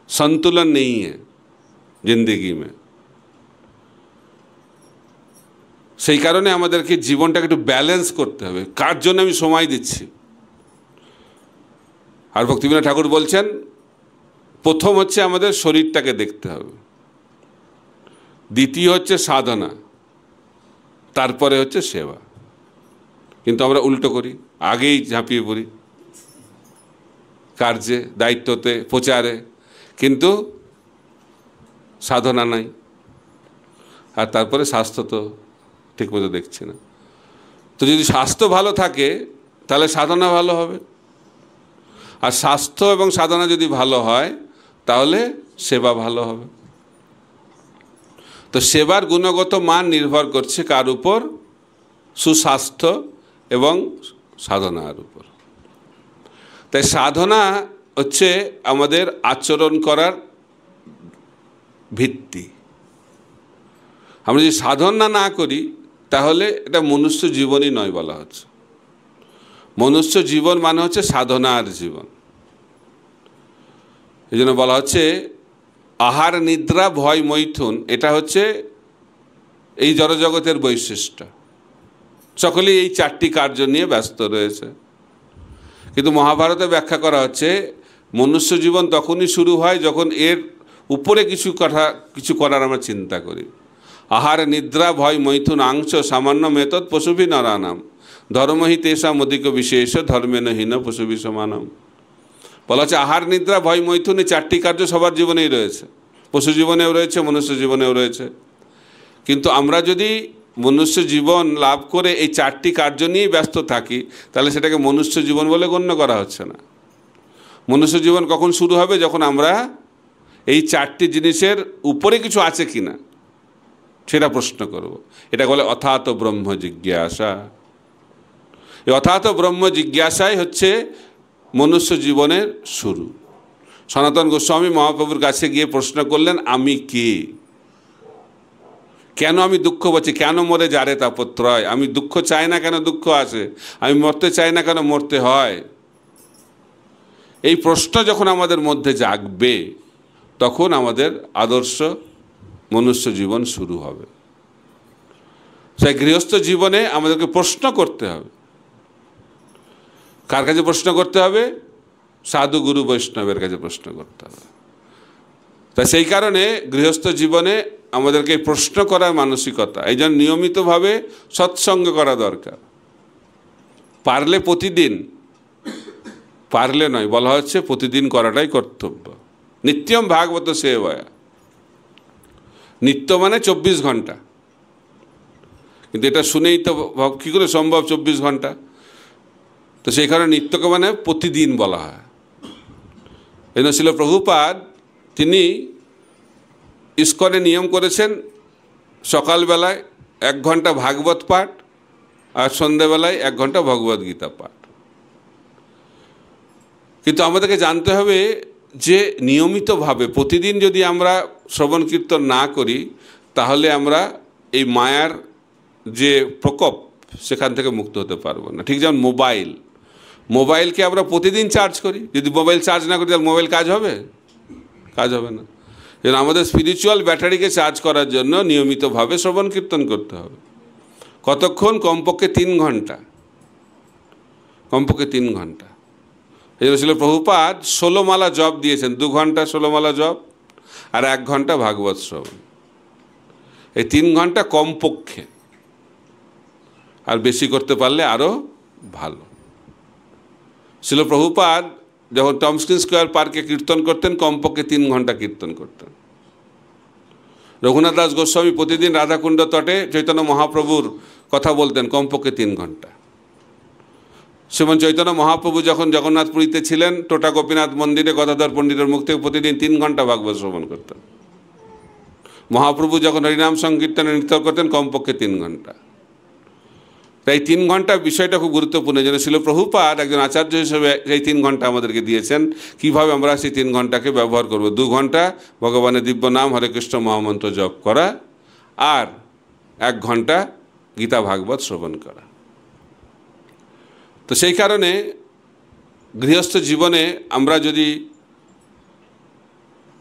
संतुलन नहीं है जिंदगी में। সেই কারণে আমাদেরকে জীবনটাকে একটু ব্যালেন্স করতে হবে, কার জন্য আমি সময় দিচ্ছি। আর ভক্তিবিনোদ ঠাকুর বলছেন প্রথম হচ্ছে আমাদের শরীরটাকে দেখতে হবে, দ্বিতীয় হচ্ছে সাধনা, তারপরে হচ্ছে সেবা। কিন্তু আমরা উল্টো করি, আগেই ঝাঁপিয়ে পড়ি কার্যে, দায়িত্বতে, প্রচারে, কিন্তু সাধনা নাই। আর তারপরে স্বাস্থ্য তো ঠিকমতো দেখছি না। তো যদি স্বাস্থ্য ভালো থাকে তাহলে সাধনা ভালো হবে, আর স্বাস্থ্য এবং সাধনা যদি ভালো হয় তাহলে সেবা ভালো হবে। তো সেবার গুণগত মান নির্ভর করছে কার উপর, সুস্বাস্থ্য এবং সাধনার উপর। তাই সাধনা হচ্ছে আমাদের আচরণ করার ভিত্তি। আমরা যদি সাধনা না করি তাহলে এটা মনুষ্য জীবনই নয় বলা হচ্ছে। মনুষ্য জীবন মানে হচ্ছে সাধনার জীবন। এই জন্য বলা হচ্ছে আহার নিদ্রা ভয় মৈথুন, এটা হচ্ছে এই জড়জগতের বৈশিষ্ট্য। সকলেই এই চারটি কার্য নিয়ে ব্যস্ত রয়েছে। কিন্তু মহাভারতে ব্যাখ্যা করা হচ্ছে মনুষ্য জীবন তখনই শুরু হয় যখন এর উপরে কিছু করার আমরা চিন্তা করি। আহার নিদ্রা ভয় মৈথুন আংশ সামান্য মেতদ পশুভি নরানাম ধর্মহি তেষাম অধিক বিশেষ ধর্মেন হীন পশুভি সমানম। বলা হচ্ছে আহার নিদ্রা ভয় মৈথুন এই চারটি কার্য সবার জীবনেই রয়েছে, পশু জীবনেও রয়েছে, মনুষ্য জীবনেও রয়েছে। কিন্তু আমরা যদি মনুষ্য জীবন লাভ করে এই চারটি কার্য নিয়েই ব্যস্ত থাকি তাহলে সেটাকে মনুষ্য জীবন বলে গণ্য করা হচ্ছে না। মনুষ্য জীবন কখন শুরু হবে? যখন আমরা এই চারটি জিনিসের উপরে কিছু আছে কিনা সেটা প্রশ্ন করব। এটা বলে অথাত ব্রহ্ম জিজ্ঞাসা। এই অথাত ব্রহ্ম জিজ্ঞাসাই হচ্ছে মনুষ্য জীবনের শুরু। সনাতন গোস্বামী মহাপ্রভুর কাছে গিয়ে প্রশ্ন করলেন, আমি কে? কেন আমি দুঃখ পাচ্ছি? কেন মরে যারে তাপত্রয়? আমি দুঃখ চাই না, কেন দুঃখ আসে? আমি মরতে চাই না, কেন মরতে হয়? এই প্রশ্ন যখন আমাদের মধ্যে জাগবে তখন আমাদের আদর্শ মনুষ্য জীবন শুরু হবে। সেই গৃহস্থ জীবনে আমাদেরকে প্রশ্ন করতে হবে। কার কাছে প্রশ্ন করতে হবে? সাধু গুরু বৈষ্ণবের কাছে প্রশ্ন করতে হবে। তাই সেই কারণে গৃহস্থ জীবনে আমাদেরকে প্রশ্ন করার মানসিকতা, এই জন্য নিয়মিতভাবে সৎসঙ্গ করা দরকার। পারলে প্রতিদিন, পারলে নয়, বলা হচ্ছে প্রতিদিন করাটাই কর্তব্য। নিত্যম ভাগবত সেবয়া। নিত্য মানে 24 ঘন্টা। কিন্তু এটা শুনেই তো কী করে সম্ভব 24 ঘন্টা? তো সেই কারণে নিত্যকে মানে প্রতিদিন বলা হয়। এই জন্য ছিল প্রভুপাদ তিনি ইস্কনে নিয়ম করেছেন সকালবেলায় 1 ঘন্টা ভাগবত পাঠ আর সন্ধ্যেবেলায় 1 ঘন্টা ভগবদ গীতা পাঠ। কিন্তু আমাদেরকে জানতে হবে যে নিয়মিতভাবে প্রতিদিন যদি আমরা শ্রবণ কীর্তন না করি তাহলে আমরা এই মায়ার যে প্রকোপ সেখান থেকে মুক্ত হতে পারবো না। ঠিক যেমন মোবাইলকে আমরা প্রতিদিন চার্জ করি, যদি মোবাইল চার্জ না করি তাহলে মোবাইল কাজ হবে? কাজ হবে না। যেন আমাদের স্পিরিচুয়াল ব্যাটারিকে চার্জ করার জন্য নিয়মিতভাবে শ্রবণ কীর্তন করতে হবে। কতক্ষণ? কমপক্ষে 3 ঘন্টা, কমপক্ষে 3 ঘন্টা। এই জন্য ছিল প্রভুপাদ 16 মালা জপ দিয়েছেন। 2 ঘন্টা 16 মালা জপ আর 1 ঘন্টা ভাগবত শ্রবণ। এই 3 ঘন্টা কমপক্ষে, আর বেশি করতে পারলে আরও ভালো। ছিল প্রভুপাদ যখন টমস্কিন স্কোয়ার পার্কে কীর্তন করতেন কমপক্ষে 3 ঘন্টা কীর্তন করতেন। রঘুনাথ দাস গোস্বামী প্রতিদিন রাধাকুণ্ড তটে চৈতন্য মহাপ্রভুর কথা বলতেন কমপক্ষে 3 ঘন্টা। শ্রীমন চৈতন্য মহাপ্রভু যখন জগন্নাথপুরীতে ছিলেন টোটা গোপীনাথ মন্দিরে গদাধর পণ্ডিতের মুখ থেকে প্রতিদিন 3 ঘন্টা ভাগবত শ্রবণ করতেন। মহাপ্রভু যখন হরিনাম সংকীর্তনে নৃত্য করতেন কমপক্ষে 3 ঘন্টা। তাই 3 ঘন্টা বিষয়টা খুব গুরুত্বপূর্ণ। যেন ছিল প্রভুপাদ একজন আচার্য হিসেবে এই 3 ঘন্টা আমাদেরকে দিয়েছেন, কিভাবে আমরা সেই 3 ঘন্টাকে ব্যবহার করব। 2 ঘন্টা ভগবানের দিব্য নাম হরে কৃষ্ণ মহামন্ত্র জপ করা আর 1 ঘন্টা গীতা ভাগবত শ্রবণ করা। তো সেই কারণে গৃহস্থ জীবনে আমরা যদি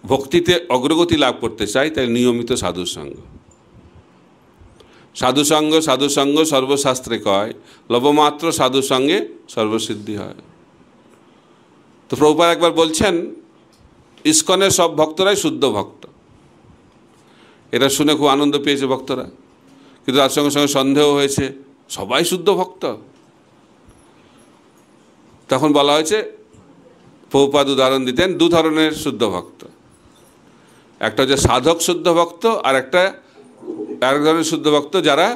ভক্তিতে অগ্রগতি লাভ করতে চাই তাহলে নিয়মিত সাধুসঙ্গ। সাধুসঙ্গ সাধুসঙ্গ সর্বশাস্ত্রে কয়, লবমাত্র সাধুসঙ্গে সর্বসিদ্ধি হয়। তো প্রভুপাদ একবার বলছেন ইস্কনের সব ভক্তরাই শুদ্ধ ভক্ত। এটা শুনে খুব আনন্দ পেয়েছে ভক্তরা, কিন্তু তার সঙ্গে সঙ্গে সন্দেহ হয়েছে সবাই শুদ্ধ ভক্ত। তখন বলা হয়েছে, প্রভুপাদ উদাহরণ দিতেন 2 ধরনের শুদ্ধ ভক্ত। একটা হচ্ছে সাধক শুদ্ধ ভক্ত আর আরেক ধরনের শুদ্ধ ভক্ত যারা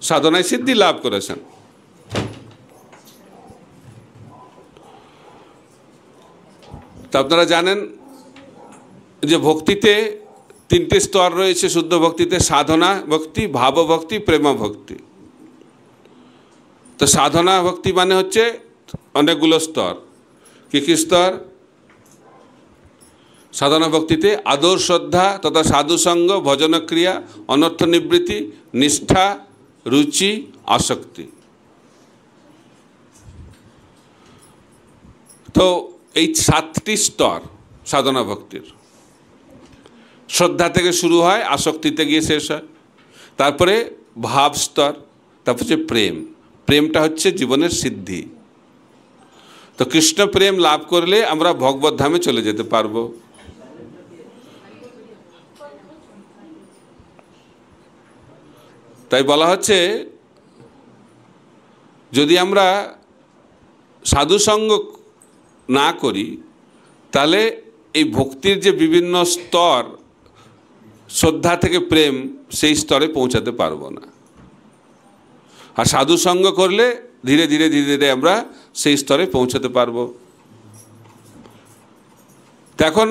সাধনায় সিদ্ধি লাভ করেছেন। তা আপনারা জানেন যে ভক্তিতে 3টে স্তর রয়েছে শুদ্ধ ভক্তিতে, সাধনা ভক্তি, ভাব ভক্তি, প্রেম ভক্তি। তো সাধনা ভক্তি মানে হচ্ছে অনেকগুলো স্তর। কি কি স্তর? সাধনা ভক্তিতে আদর শ্রদ্ধা তথা সাধুসঙ্গ, ভজনক্রিয়া, অনর্থ নিবৃত্তি, নিষ্ঠা, রুচি, আসক্তি। তো এই 7টি স্তর সাধনা ভক্তির। শ্রদ্ধা থেকে শুরু হয়, আসক্তিতে গিয়ে শেষ হয়, তারপরে ভাব স্তর, তারপর হচ্ছে প্রেম। প্রেমটা হচ্ছে জীবনের সিদ্ধি। তো কৃষ্ণ প্রেম লাভ করলে আমরা ভগবত ধামে চলে যেতে পারবো। তাই বলা হচ্ছে যদি আমরা সাধুসঙ্গ না করি তাহলে এই ভক্তির যে বিভিন্ন স্তর, শ্রদ্ধা থেকে প্রেম, সেই স্তরে পৌঁছাতে পারবো না। আর সাধুসঙ্গ করলে ধীরে ধীরে ধীরে ধীরে আমরা সেই স্তরে পৌঁছাতে পারবো। এখন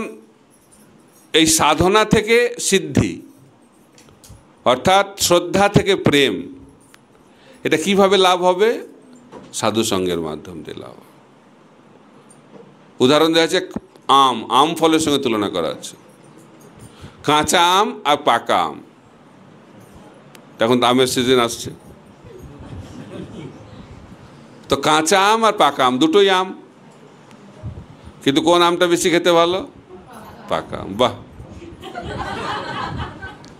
এই সাধনা থেকে সিদ্ধি অর্থাৎ শ্রদ্ধা থেকে প্রেম, এটা কিভাবে লাভ হবে? সাধুসঙ্গের মাধ্যম দিয়ে লাভ হবে। উদাহরণ দেওয়া আছে, আম ফলের সঙ্গে তুলনা করা হচ্ছে। কাঁচা আম আর পাকা আম। এখন তো আমের সিজন আসছে, তো কাঁচা আম আর পাকা আম দুটোই আম, কিন্তু কোন আমটা বেশি খেতে ভালো? পাকা আম। বাহ!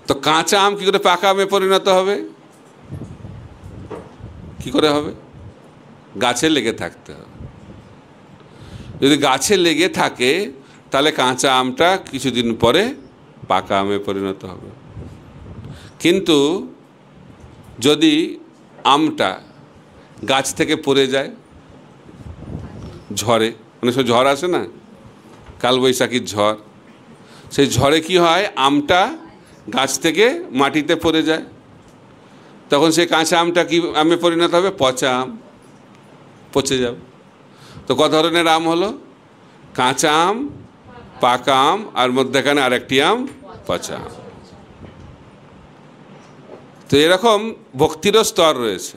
তো কাঁচা আম কি করে পাকা আমে পরিণত হবে? কি করে হবে? গাছে লেগে থাকতে হবে। যদি গাছে লেগে থাকে তাহলে কাঁচা আমটা কিছুদিন পরে পাকা আমে পরিণত হবে। কিন্তু যদি আমটা গাছ থেকে পড়ে যায় ঝড়ে, অনেক সময় ঝড় আসে না, কালবৈশাখীর ঝড়, সেই ঝড়ে কি হয়? আমটা গাছ থেকে মাটিতে পড়ে যায়, তখন সেই কাঁচা আমটা কি আমে পরিণত হবে? পচা আম, পচে যাবে। তো ক ধরনের আম হলো? কাঁচা আম, পাকা আম, আর মধ্যখানে আরেকটি আম পচা আম। তো এরকম ভক্তিরও স্তর রয়েছে।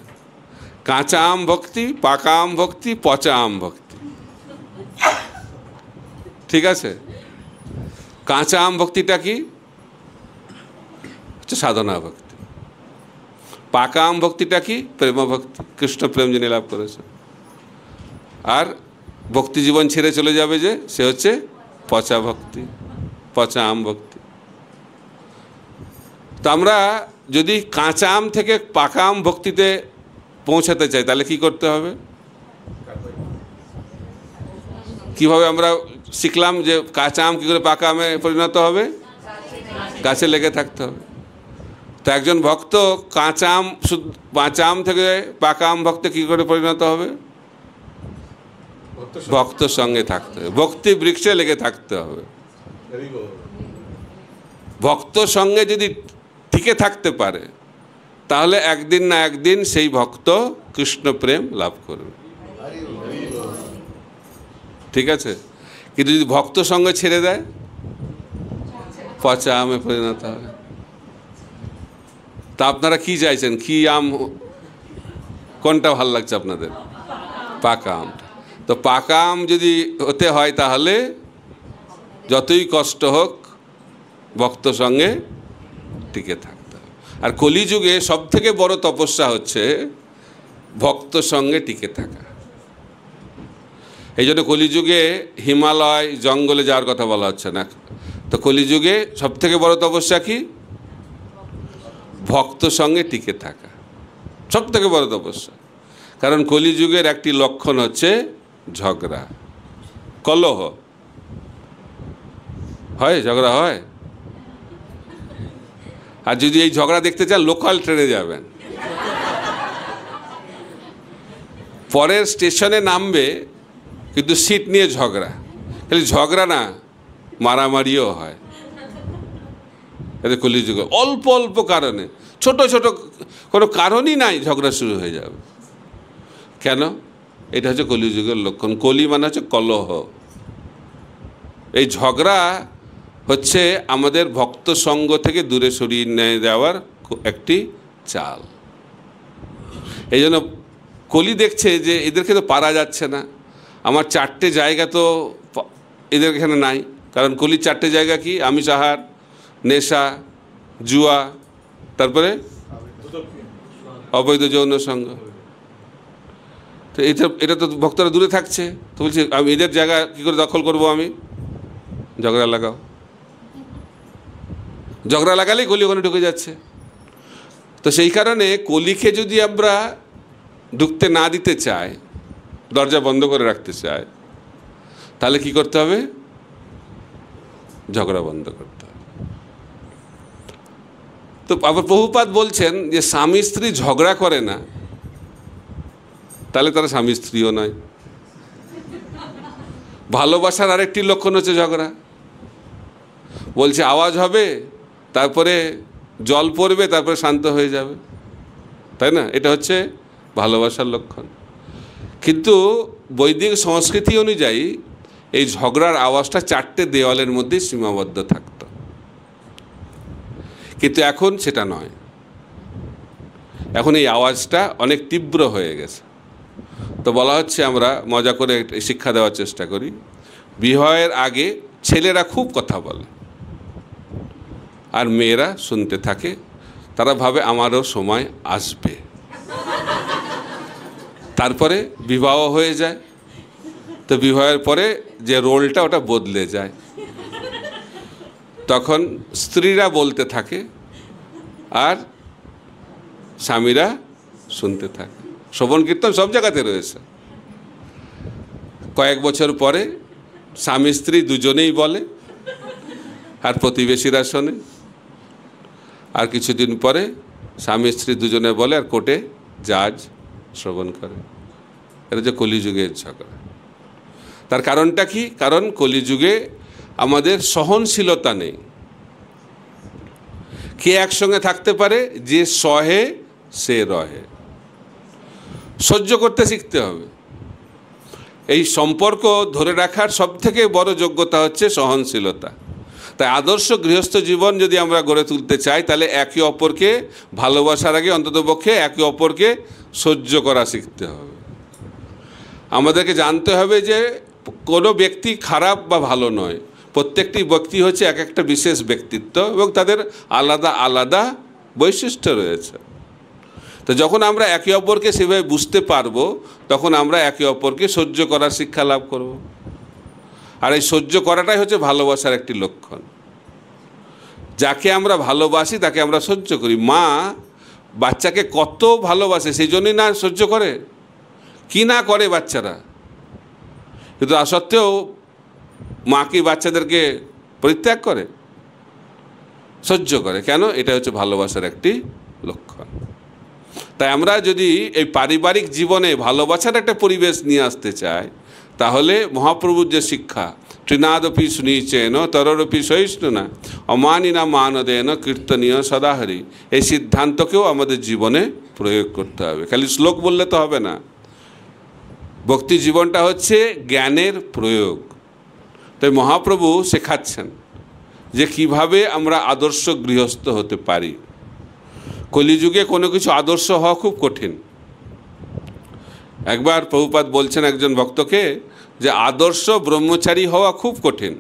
কাঁচা আম ভক্তি, পাকা আম ভক্তি, পচা আম ভক্তি। ঠিক আছে? কাঁচা আম ভক্তিটা কি? হচ্ছে সাধনা ভক্তি। পাকা আম ভক্তিটা কি? প্রেম ভক্তি, কৃষ্ণ প্রেম যিনি লাভ করেছে। আর ভক্তি জীবন ছেড়ে চলে যাবে যে, সে হচ্ছে পচা ভক্তি, পচা আম ভক্তি। তো আমরা যদি কাঁচা আম থেকে পাকা আম ভক্তিতে পৌঁছাতে চাই তাহলে কি করতে হবে? কিভাবে আমরা শিখলাম যে কাঁচা আম কী করে পাকা আমে পরিণত হবে? গাছে লেগে থাকতে হবে। তো একজন ভক্ত কাঁচা আম থেকে পাকা আম ভক্ত কী করে পরিণত হবে? ভক্তর সঙ্গে থাকতে হবে, ভক্তি বৃক্ষে লেগে থাকতে হবে। ভক্তর সঙ্গে যদি টিকে থাকতে পারে তাহলে একদিন না একদিন সেই ভক্ত কৃষ্ণ প্রেম লাভ করবে। ঠিক আছে? কিন্তু যদি ভক্ত সঙ্গে ছেড়ে দেয়, পচা আমে পরিণত হবে। তা আপনারা কি চাইছেন? কি আম, কোনটা ভালো লাগছে আপনাদের? পাকা আমটা। তো পাকা আম যদি হতে হয় তাহলে যতই কষ্ট হোক ভক্ত সঙ্গে টিকে থাকতে হবে। আর কলিযুগে সব থেকে বড় তপস্যা হচ্ছে ভক্ত সঙ্গে টিকে থাকা। এই জন্য কলিযুগে হিমালয় জঙ্গলে যাওয়ার কথা বলা হচ্ছে না। তো কলিযুগে সব থেকে বড় তপস্যা কি? ভক্ত সঙ্গে টিকে থাকা সব থেকে বড় তপস্যা। কারণ কলিযুগের একটি লক্ষণ হচ্ছে ঝগড়া, কলহ হয়, ঝগড়া হয়। আর যদি এই ঝগড়া দেখতে চান লোকাল ট্রেনে যাবেন, পরের স্টেশনে নামবে কিন্তু সিট নিয়ে ঝগড়া। খালি ঝগড়া না, মারামারিও হয়। এটা কলিযুগে অল্প অল্প কারণে, ছোট ছোট কোনো কারণই নাই ঝগড়া শুরু হয়ে যাবে। কেন? এটা হচ্ছে কলিযুগের লক্ষণ। কলি মানে হচ্ছে কলহ। এই ঝগড়া হচ্ছে আমাদের ভক্ত সঙ্গ থেকে দূরে সরিয়ে নিয়ে যাওয়ার একটি চাল। এই জন্য কলি দেখছে যে এদেরকে তো পারা যাচ্ছে না, আমার 4টে জায়গা তো এদের এখানে নাই। কারণ কলির 4টে জায়গা কি? আমিষ আহার, নেশা, জুয়া, তারপরে অবৈধ যৌন সঙ্গ। তো এটা তো ভক্তরা দূরে থাকছে, তো বলছে আমি এদের জায়গা কী করে দখল করব, আমি ঝগড়া লাগাও। ঝগড়া লাগালেই কলি ওখানে ঢুকে যাচ্ছে। তো সেই কারণে কলিকে যদি আমরা ঢুকতে না দিতে চাই, দরজা বন্ধ করে রাখতে চাই, তাহলে কি করতে হবে? ঝগড়া বন্ধ করতে হবে। তো আবার প্রভুপাদ বলছেন যে স্বামী স্ত্রী ঝগড়া করে না, তাহলে তারা স্বামী স্ত্রীও নয়। ভালোবাসার আরেকটি লক্ষণ হচ্ছে ঝগড়া। বলছে আওয়াজ হবে, তারপরে জল পড়বে, তারপরে শান্ত হয়ে যাবে, তাই না? এটা হচ্ছে ভালোবাসার লক্ষণ। কিন্তু বৈদিক সংস্কৃতি অনুযায়ী এই ঝগড়ার আওয়াজটা 4টে দেওয়ালের মধ্যে সীমাবদ্ধ থাকত, কিন্তু এখন সেটা নয়। এখন এই আওয়াজটা অনেক তীব্র হয়ে গেছে। তো বলা হচ্ছে, আমরা মজা করে শিক্ষা দেওয়ার চেষ্টা করি, বিবাহের আগে ছেলেরা খুব কথা বলে আর মেয়েরা শুনতে থাকে। তারা ভাবে আমারও সময় আসবে। তারপরে বিবাহ হয়ে যায়। তো বিবাহের পরে যে রোলটা ওটা বদলে যায়। তখন স্ত্রীরা বলতে থাকে আর স্বামীরা শুনতে থাকে। শ্রবণ কীর্তন সব জায়গাতে রয়েছে। কয়েক বছর পরে স্বামী স্ত্রী দুজনেই বলে আর প্রতিবেশীরা শোনে। আর কিছুদিন পরে স্বামী স্ত্রী দুজনে বলে আর কোর্টে জাজ শ্রবণ করে। এটা যে কলিযুগের ঝগড়া। তার কারণটা কি? কারণ কলিযুগে আমাদের সহনশীলতা নেই। কে একসঙ্গে থাকতে পারে? যে সহে সে রহে। সহ্য করতে শিখতে হবে। এই সম্পর্ক ধরে রাখার সবথেকে বড় যোগ্যতা হচ্ছে সহনশীলতা। তাই আদর্শ গৃহস্থ জীবন যদি আমরা গড়ে তুলতে চাই, তাহলে একে অপরকে ভালোবাসার আগে অন্ততপক্ষে একে অপরকে সহ্য করা শিখতে হবে। আমাদেরকে জানতে হবে যে কোনো ব্যক্তি খারাপ বা ভালো নয়। প্রত্যেকটি ব্যক্তি হচ্ছে এক একটা বিশেষ ব্যক্তিত্ব এবং তাদের আলাদা আলাদা বৈশিষ্ট্য রয়েছে। তো যখন আমরা একে অপরকে সেভাবে বুঝতে পারবো, তখন আমরা একে অপরকে সহ্য করার শিক্ষা লাভ করব। আর এই সহ্য করাটাই হচ্ছে ভালোবাসার একটি লক্ষণ। যাকে আমরা ভালোবাসি তাকে আমরা সহ্য করি। মা বাচ্চাকে কত ভালোবাসে, সেই জন্যই না সহ্য করে, কি না করে বাচ্চারা। কিন্তু তা সত্ত্বেও মা কি বাচ্চাদেরকে পরিত্যাগ করে? সহ্য করে। কেন? এটা হচ্ছে ভালোবাসার একটি লক্ষণ। তাই আমরা যদি এই পারিবারিক জীবনে ভালোবাসার একটা পরিবেশ নিয়ে আসতে চাই, তাহলে মহাপ্রভুর যে শিক্ষা, তৃণাদপি সুনিচেন তররপি সহিষ্ণুনা অমানিনা মানদেন কীর্তনীয় সদাহরি, এই সিদ্ধান্তকেও আমাদের জীবনে প্রয়োগ করতে হবে। খালি শ্লোক বললে তো হবে না। ভক্তি জীবনটা হচ্ছে জ্ঞানের প্রয়োগ। তাই মহাপ্রভু শেখাচ্ছেন যে কিভাবে আমরা আদর্শ গৃহস্থ হতে পারি। কলিযুগে কোনো কিছু আদর্শ হওয়া খুব কঠিন। একবার প্রভুপাদ বলছেন একজন ভক্তকে যে আদর্শ ব্রহ্মচারী হওয়া খুব কঠিন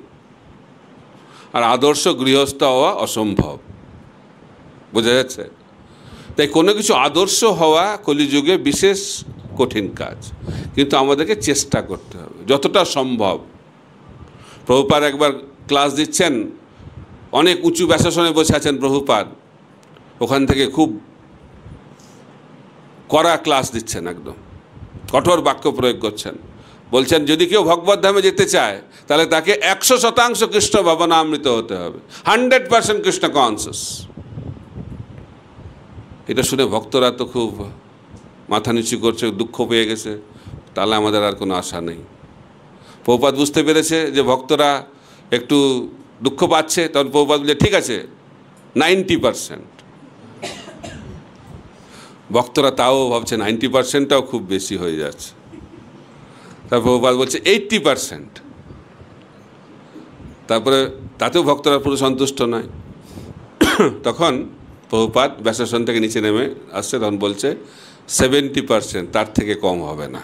আর আদর্শ গৃহস্থ হওয়া অসম্ভব। বোঝা যাচ্ছে? তাই কোনো কিছু আদর্শ হওয়া কলিযুগে বিশেষ কঠিন কাজ, কিন্তু আমাদেরকে চেষ্টা করতে হবে যতটা সম্ভব। প্রভুপাদ একবার ক্লাস দিচ্ছেন, অনেক উঁচু ব্যাসাসনে বসে আছেন প্রভুপাদ, ওখান থেকে খুব কড়া ক্লাস দিচ্ছেন, একদম কঠোর বাক্য প্রয়োগ করছেন। বলছেন যদি কেউ ভগবত ধামে যেতে চায় তাহলে তাকে 100% কৃষ্ণ ভাবনামৃত হতে হবে, 100% কৃষ্ণ কনসিয়াস। এটা শুনে ভক্তরা তো খুব মাথা নিচু করছে, দুঃখ পেয়ে গেছে। তাহলে আমাদের আর কোনো আশা নেই। প্রভুপাদ বুঝতে পেরেছে যে ভক্তরা একটু দুঃখ পাচ্ছে, তখন প্রভুপাদ বলে ঠিক আছে 90%। ভক্তরা তাও ভাবছে 90%টাও খুব বেশি হয়ে যাচ্ছে। তারপর প্রভুপাদ বলছে 80%। তারপরে তাতেও ভক্তরা পুরো সন্তুষ্ট নয়। তখন প্রভুপাদ ব্যাসাসন থেকে নিচে নেমে আসছে, তখন বলছে 70%, তার থেকে কম হবে না।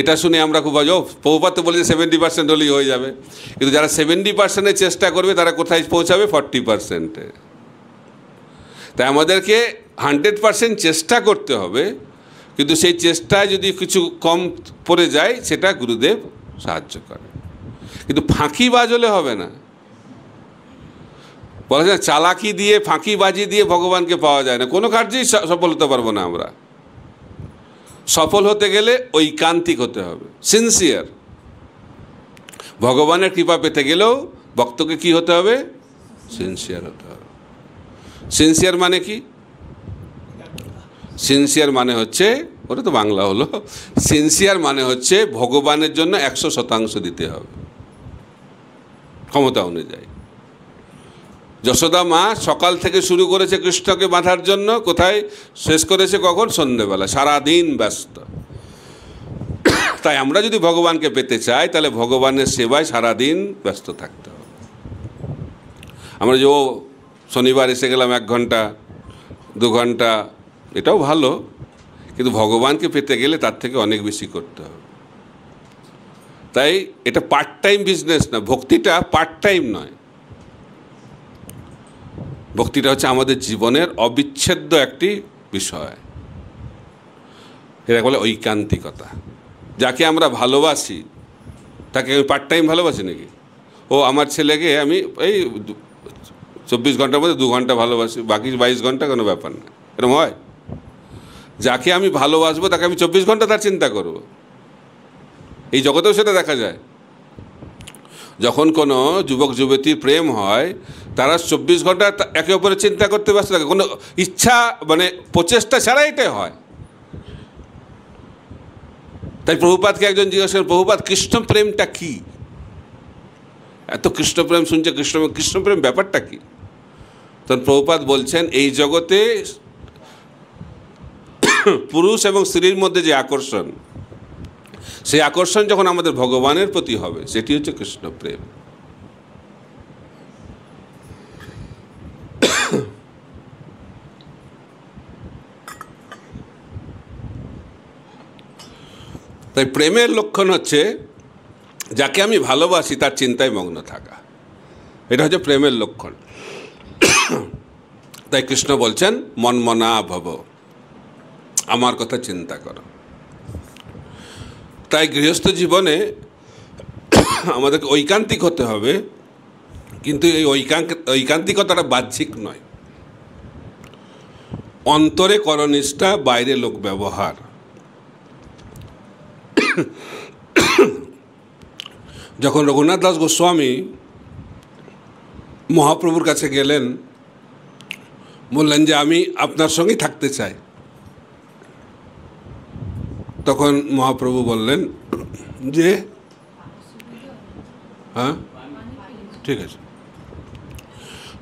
এটা শুনে আমরা খুব প্রভুপাদ তো বলেছে 70% হলেই হয়ে যাবে, কিন্তু যারা 70%-এর চেষ্টা করবে তারা কোথায় পৌঁছাবে? 40%-এ। তাই আমাদেরকে 100% চেষ্টা করতে হবে, কিন্তু সেই চেষ্টায় যদি কিছু কম পড়ে যায় সেটা গুরুদেব সাহায্য করে। কিন্তু ফাঁকিবাজ হলে হবে না। বলা যায় চালাকি দিয়ে, ফাঁকিবাজি দিয়ে ভগবানকে পাওয়া যায় না, কোনো কার্যেই সফল হতে পারবো না আমরা। সফল হতে গেলে ঐকান্তিক হতে হবে, সিনসিয়ার। ভগবানের কৃপা পেতে গেলেও ভক্তকে কি হতে হবে? সিনসিয়ার হতে হবে। সিনসিয়ার মানে কি? সিনসিয়ার মানে হচ্ছে, ওটা তো বাংলা হলো, সিনসিয়ার মানে হচ্ছে ভগবানের জন্য 100% দিতে হবে ক্ষমতা অনুযায়ী। যশোদা মা সকাল থেকে শুরু করেছে কৃষ্ণকে বাঁধার জন্য, কোথায় শেষ করেছে কখন? সন্ধ্যেবেলা। সারাদিন ব্যস্ত। তাই আমরা যদি ভগবানকে পেতে চাই তাহলে ভগবানের সেবায় সারাদিন ব্যস্ত থাকতে হবে। আমরা যে শনিবার এসে গেলাম 1 ঘন্টা 2 ঘন্টা, এটাও ভালো, কিন্তু ভগবানকে পেতে গেলে তার থেকে অনেক বেশি করতে হবে। তাই এটা পার্ট টাইম বিজনেস না, ভক্তিটা পার্ট টাইম নয়। ভক্তিটা হচ্ছে আমাদের জীবনের অবিচ্ছেদ্য একটি বিষয়। এটা বলে ঐকান্তিকতা। যাকে আমরা ভালোবাসি তাকে আমি পার্ট টাইম ভালোবাসি নাকি? ও আমার ছেলেকে আমি এই 24 ঘন্টার মধ্যে 2 ঘন্টা ভালোবাসি, বাকি 22 ঘন্টা কোনো ব্যাপার না, এরকম হয়? যাকে আমি ভালোবাসবো তাকে আমি 24 ঘন্টা তার চিন্তা করব। এই জগতেও সেটা দেখা যায়। যখন কোনো যুবক যুবতীর প্রেম হয়, তারা 24 ঘন্টা একে অপরের চিন্তা করতে ব্যস্ত থাকে, কোনো ইচ্ছা মানে প্রচেষ্টা ছাড়া এটাই হয়। তাই প্রভুপাদকে একজন জিজ্ঞাসা করেন, প্রভুপাদ কৃষ্ণ প্রেমটা কি? এত কৃষ্ণ প্রেম শুনছে, কৃষ্ণ প্রেম ব্যাপারটা কি? তখন প্রভুপাদ বলছেন, এই জগতে পুরুষ এবং স্ত্রীর মধ্যে যে আকর্ষণ, সেই আকর্ষণ যখন আমাদের ভগবানের প্রতি হবে সেটি হচ্ছে কৃষ্ণ প্রেম। তাই প্রেমের লক্ষণ হচ্ছে যাকে আমি ভালোবাসি তার চিন্তায় মগ্ন থাকা, এটা হচ্ছে প্রেমের লক্ষণ। তাই কৃষ্ণ বলছেন মনমনা ভব, আমার কথা চিন্তা করো। তাই গৃহস্থ জীবনে আমাদেরকে ঐকান্তিক হতে হবে, কিন্তু এই ঐকান্তিকতাটা বাহ্যিক নয়। অন্তরে করনিষ্ঠা, বাইরে লোক ব্যবহার। যখন রঘুনাথ দাস গোস্বামী মহাপ্রভুর কাছে গেলেন, বললেন যে আমি আপনার সঙ্গেই থাকতে চাই, তখন মহাপ্রভু বললেন যে হ্যাঁ ঠিক আছে।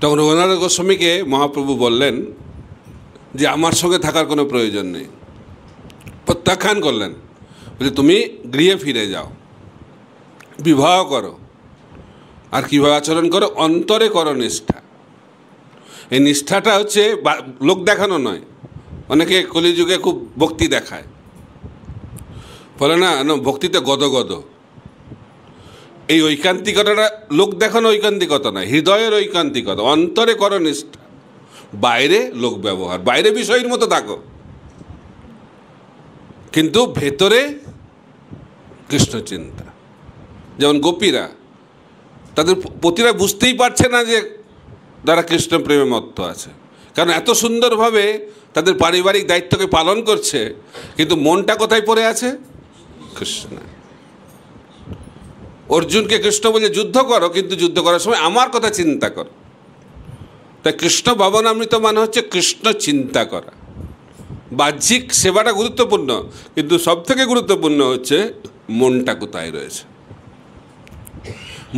তখন রঘুনাথ গোস্বামীকে মহাপ্রভু বললেন যে আমার সঙ্গে থাকার কোনো প্রয়োজন নেই, প্রত্যাখ্যান করলেন। বলে তুমি গৃহে ফিরে যাও, বিবাহ করো, আর কীভাবে আচরণ করো? অন্তরে করো নিষ্ঠা। এই নিষ্ঠাটা হচ্ছে লোক দেখানো নয়। অনেকে কলিযুগে খুব ভক্তি দেখায়, বলে না ভক্তিতে গদগদ। এই ঐকান্তিকতাটা লোক দেখানো ঐকান্তিকতা নয়, হৃদয়ের ঐকান্তিকতা। অন্তরে করো নিষ্ঠা, বাইরে লোক ব্যবহার। বাইরে বিষয়ের মতো থাকো, কিন্তু ভেতরে কৃষ্ণ চিন্তা। যেমন গোপীরা, তাদের পতিরা বুঝতেই পারছে না যে তারা কৃষ্ণ প্রেমে মত্ত আছে, কারণ এত সুন্দরভাবে তাদের পারিবারিক দায়িত্বকে পালন করছে, কিন্তু মনটা কোথায় পড়ে আছে? কৃষ্ণ। অর্জুনকে কৃষ্ণ বলে যুদ্ধ করো, কিন্তু যুদ্ধ করার সময় আমার কথা চিন্তা করো। তাই কৃষ্ণ ভাবনামৃত মানে হচ্ছে কৃষ্ণ চিন্তা করা। বাহ্যিক সেবাটা গুরুত্বপূর্ণ, কিন্তু সবথেকে গুরুত্বপূর্ণ হচ্ছে মনটা কোথায় রয়েছে।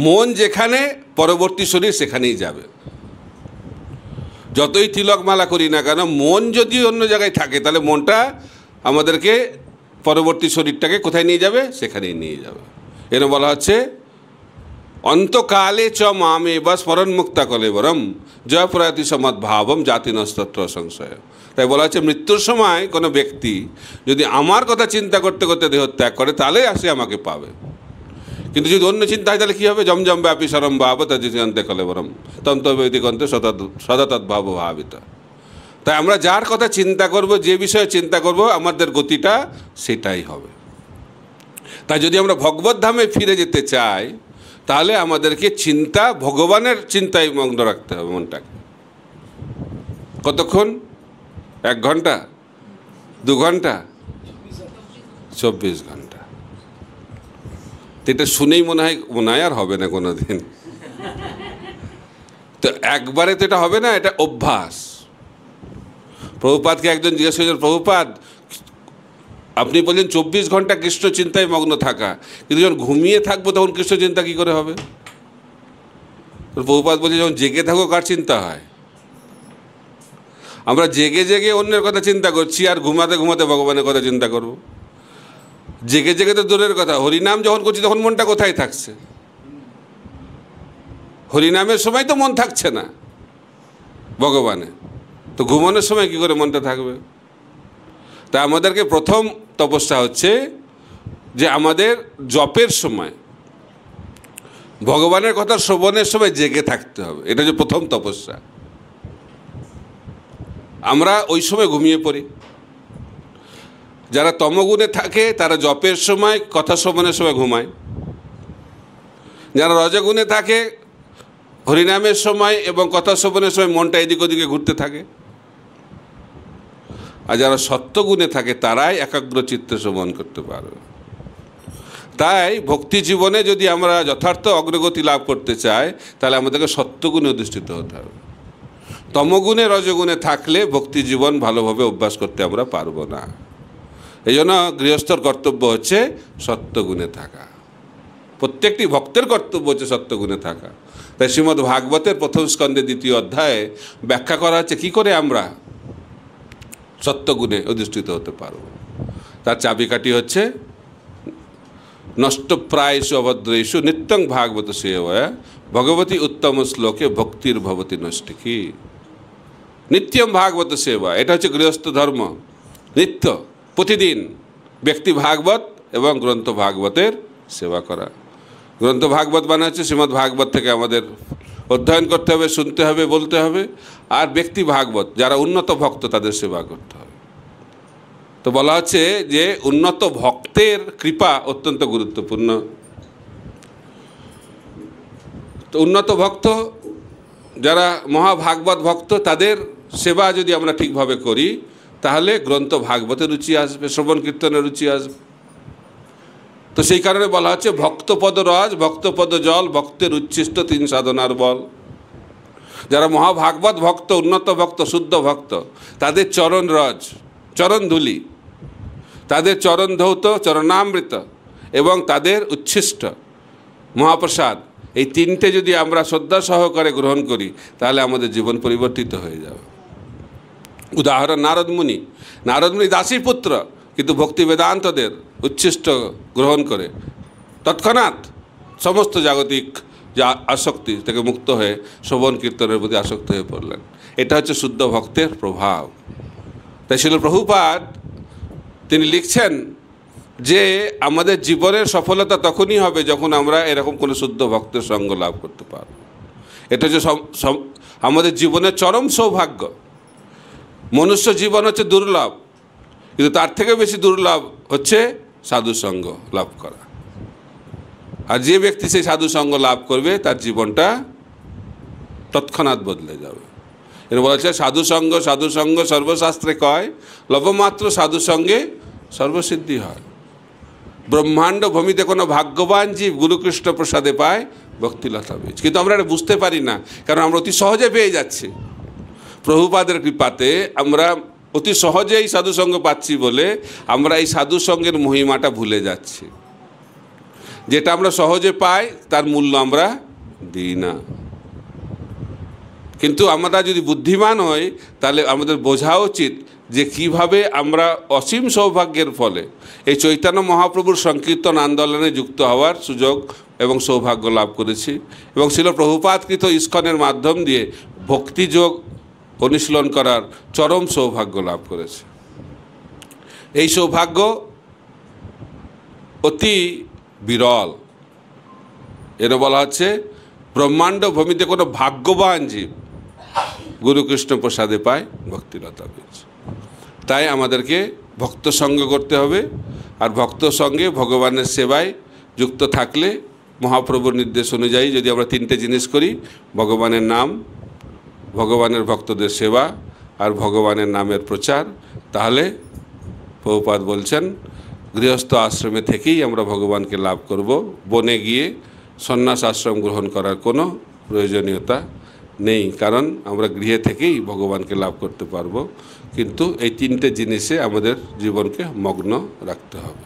মন যেখানে, পরবর্তী শরীর সেখানেই যাবে। যতই তিলক মালা করি না কেন, মন যদি অন্য জায়গায় থাকে তাহলে মনটা আমাদেরকে পরবর্তী শরীরটাকে কোথায় নিয়ে যাবে? সেখানেই নিয়ে যাবে। এর বলা হচ্ছে অন্তকালে চ মামে বা স্মরণ মুক্তা কলেবরম জয় প্রয়াতি সমদ্ভাবম জাতি নস্তত্র সংশয়। তাই বলা হচ্ছে মৃত্যুর সময় কোনো ব্যক্তি যদি আমার কথা চিন্তা করতে করতে দেহ ত্যাগ করে তাহলে আসে আমাকে পাবে, কিন্তু যদি অন্য চিন্তা হয় তাহলে কী হবে? জমজম ব্যাপী সরম ভাব তজিতে কলেবরম তন্ত্রবৈদিকন্তে সদা তদ্ভাব ভাবিত। তাই আমরা যার কথা চিন্তা করব, যে বিষয়ে চিন্তা করব, আমাদের গতিটা সেটাই হবে। তাই যদি আমরা ভগবত ধামে ফিরে যেতে চাই, তাহলে আমাদেরকে চিন্তা, ভগবানের চিন্তায় মগ্ন রাখতে হবে মনটাকে। কতক্ষণ? 1 ঘন্টা, 2 ঘন্টা, 24 ঘন্টা। এটা শুনেই মনে হয় আর হবে না কোনো দিন। তো একবারে তো এটা হবে না, এটা অভ্যাস। প্রভুপাদকে একজন জিজ্ঞেস করেছেন, প্রভুপাদ আপনি বললেন 24 ঘন্টা কৃষ্ণ চিন্তায় মগ্ন থাকা, কিন্তু যখন ঘুমিয়ে থাকবো তখন কৃষ্ণ চিন্তা কী করে হবে? প্রভুপাদ বলছে, যখন জেগে থাকো কার চিন্তা হয়? আমরা জেগে জেগে অন্যের কথা চিন্তা করছি, আর ঘুমাতে ঘুমাতে ভগবানের কথা চিন্তা করব। জেগে জেগে তো দূরের কথা, হরিনাম যখন করছি তখন মনটা কোথায় থাকছে? হরিনামের সময় তো মন থাকছে না ভগবানে, তো ঘুমানোর সময় কি করে মনটা থাকবে? তা আমাদেরকে প্রথম তপস্যা হচ্ছে যে আমাদের জপের সময়, ভগবানের কথা শ্রবণের সময় জেগে থাকতে হবে। এটা হচ্ছে প্রথম তপস্যা। আমরা ওই সময় ঘুমিয়ে পড়ি। যারা তমগুণে থাকে তারা জপের সময়, কথা শ্রবণের সময় ঘুমায়। যারা রজগুণে থাকে হরিনামের সময় এবং কথা শ্রবণের সময় মনটা এদিক ওদিকে ঘুরতে থাকে। আর যারা সত্যগুণে থাকে তারাই একাগ্র চিত্তে শ্রবণ করতে পারবে। তাই ভক্তি জীবনে যদি আমরা যথার্থ অগ্রগতি লাভ করতে চাই, তাহলে আমাদেরকে সত্যগুণে অধিষ্ঠিত হতে হবে। তমগুণে রজগুণে থাকলে ভক্তি জীবন ভালোভাবে অভ্যাস করতে আমরা পারবো না। এই জন্য গৃহস্থর কর্তব্য হচ্ছে সত্যগুণে থাকা। প্রত্যেকটি ভক্তের কর্তব্য হচ্ছে সত্যগুণে থাকা। তাই শ্রীমদ্ ভাগবতের প্রথম স্কন্ধে 2য় অধ্যায়ে ব্যাখ্যা করা হচ্ছে কী করে আমরা সত্যগুণে অধিষ্ঠিত হতে পারব। তার চাবিকাঠি হচ্ছে নষ্টপ্রায়সু অভদ্রেষু নিত্যং ভাগবত সেবয়া ভগবতী উত্তম শ্লোকে ভক্তির ভবতি নষ্টিকি। নিত্যম ভাগবত সেবা, এটা হচ্ছে গৃহস্থ ধর্ম। নিত্য, প্রতিদিন ব্যক্তি ভাগবত এবং গ্রন্থ ভাগবতের সেবা করা। গ্রন্থ ভাগবত মানে হচ্ছে শ্রীমদ্ ভাগবত থেকে আমাদের অধ্যয়ন করতে হবে, শুনতে হবে, বলতে হবে। আর ব্যক্তি ভাগবত যারা উন্নত ভক্ত তাদের সেবা করতে হবে। তো বলা হচ্ছে যে উন্নত ভক্তের কৃপা অত্যন্ত গুরুত্বপূর্ণ। তো উন্নত ভক্ত যারা মহাভাগবত ভক্ত, তাদের সেবা যদি আমরা ঠিকভাবে করি, তাহলে গ্রন্থ ভাগবতের রুচি আসবে, শ্রবণ কীর্তনের রুচি আসবে। তো সেই কারণে বলা হচ্ছে ভক্তপদ রজ, ভক্তপদ জল, ভক্তের উচ্ছিষ্ট 3 সাধনার বল। যারা মহাভাগবত ভক্ত, উন্নত ভক্ত, শুদ্ধ ভক্ত, তাদের চরণ রজ, চরণ ধুলি, তাদের চরণ ধৌত, চরণামৃত এবং তাদের উচ্ছিষ্ট মহাপ্রসাদ, এই 3টে যদি আমরা শ্রদ্ধা সহকারে গ্রহণ করি, তাহলে আমাদের জীবন পরিবর্তিত হয়ে যাবে। উদাহরণ নারদমুনি। নারদমুনি দাসী পুত্র, কিন্তু ভক্তি বেদান্তদের উচ্ছিষ্ট গ্রহণ করে তৎক্ষণাৎ সমস্ত জাগতিক যা আসক্তি থেকে মুক্ত হয়ে শ্রবণ কীর্তনের প্রতি আসক্ত হয়ে পড়লেন। এটা হচ্ছে শুদ্ধ ভক্তের প্রভাব। তাই শিল প্রভুপাদ তিনি লিখছেন যে আমাদের জীবনের সফলতা তখনই হবে যখন আমরা এরকম কোনো শুদ্ধ ভক্তের সঙ্গ লাভ করতে পারব। এটা হচ্ছে আমাদের জীবনের চরম সৌভাগ্য। মনুষ্য জীবন হচ্ছে দুর্লভ, কিন্তু তার থেকে বেশি দুর্লভ হচ্ছে সাধুসঙ্গ লাভ করা। আর যে ব্যক্তি সেই সাধুসঙ্গ লাভ করবে তার জীবনটা তৎক্ষণাৎ বদলে যাবে। এর বলা হচ্ছে সাধুসঙ্গ, সাধুসঙ্গ সর্বশাস্ত্রে কয়, লবমাত্র সাধুসঙ্গে সর্বসিদ্ধি হয়। ব্রহ্মাণ্ড ভূমিতে কোনো ভাগ্যবান জীব গুরুকৃষ্ণ প্রসাদে পায় ভক্তিলতা বীজ। কিন্তু আমরা এটা বুঝতে পারি না, কারণ আমরা অতি সহজে পেয়ে যাচ্ছি। প্রভুপাদের কৃপাতে আমরা অতি সহজেই সাধুসঙ্গ পাচ্ছি বলে আমরা এই সাধুসঙ্গের মহিমাটা ভুলে যাচ্ছি। যেটা আমরা সহজে পাই তার মূল্য আমরা দিই না। কিন্তু আমরা যদি বুদ্ধিমান হই, তাহলে আমাদের বোঝা উচিত যে কিভাবে আমরা অসীম সৌভাগ্যের ফলে এই চৈতন্য মহাপ্রভুর সংকীর্তন আন্দোলনে যুক্ত হওয়ার সুযোগ এবং সৌভাগ্য লাভ করেছি, এবং ছিল প্রভুপাদকৃত ইস্কনের মাধ্যম দিয়ে ভক্তিযোগ অনুশীলন করার চরম সৌভাগ্য লাভ করেছে। এই সৌভাগ্য অতি বিরল। এর বলা হচ্ছে ব্রহ্মাণ্ড ভূমিতে কোনো ভাগ্যবান জীব গুরুকৃষ্ণ প্রসাদে পায় ভক্তিলতা বীজ। তাই আমাদেরকে ভক্ত সঙ্গ করতে হবে, আর ভক্ত সঙ্গে ভগবানের সেবায় যুক্ত থাকলে মহাপ্রভুর নির্দেশ অনুযায়ী যদি আমরা তিনটে জিনিস করি, ভগবানের নাম, ভগবানের ভক্তদের সেবা আর ভগবানের নামের প্রচার, তাহলে প্রভুপাদ বলছেন গৃহস্থ আশ্রমে থেকেই আমরা ভগবানকে লাভ করব। বনে গিয়ে সন্ন্যাস আশ্রম গ্রহণ করার কোনো প্রয়োজনীয়তা নেই, কারণ আমরা গৃহে থেকেই ভগবানকে লাভ করতে পারবো। কিন্তু এই তিনটে জিনিসে আমাদের জীবনকে মগ্ন রাখতে হবে।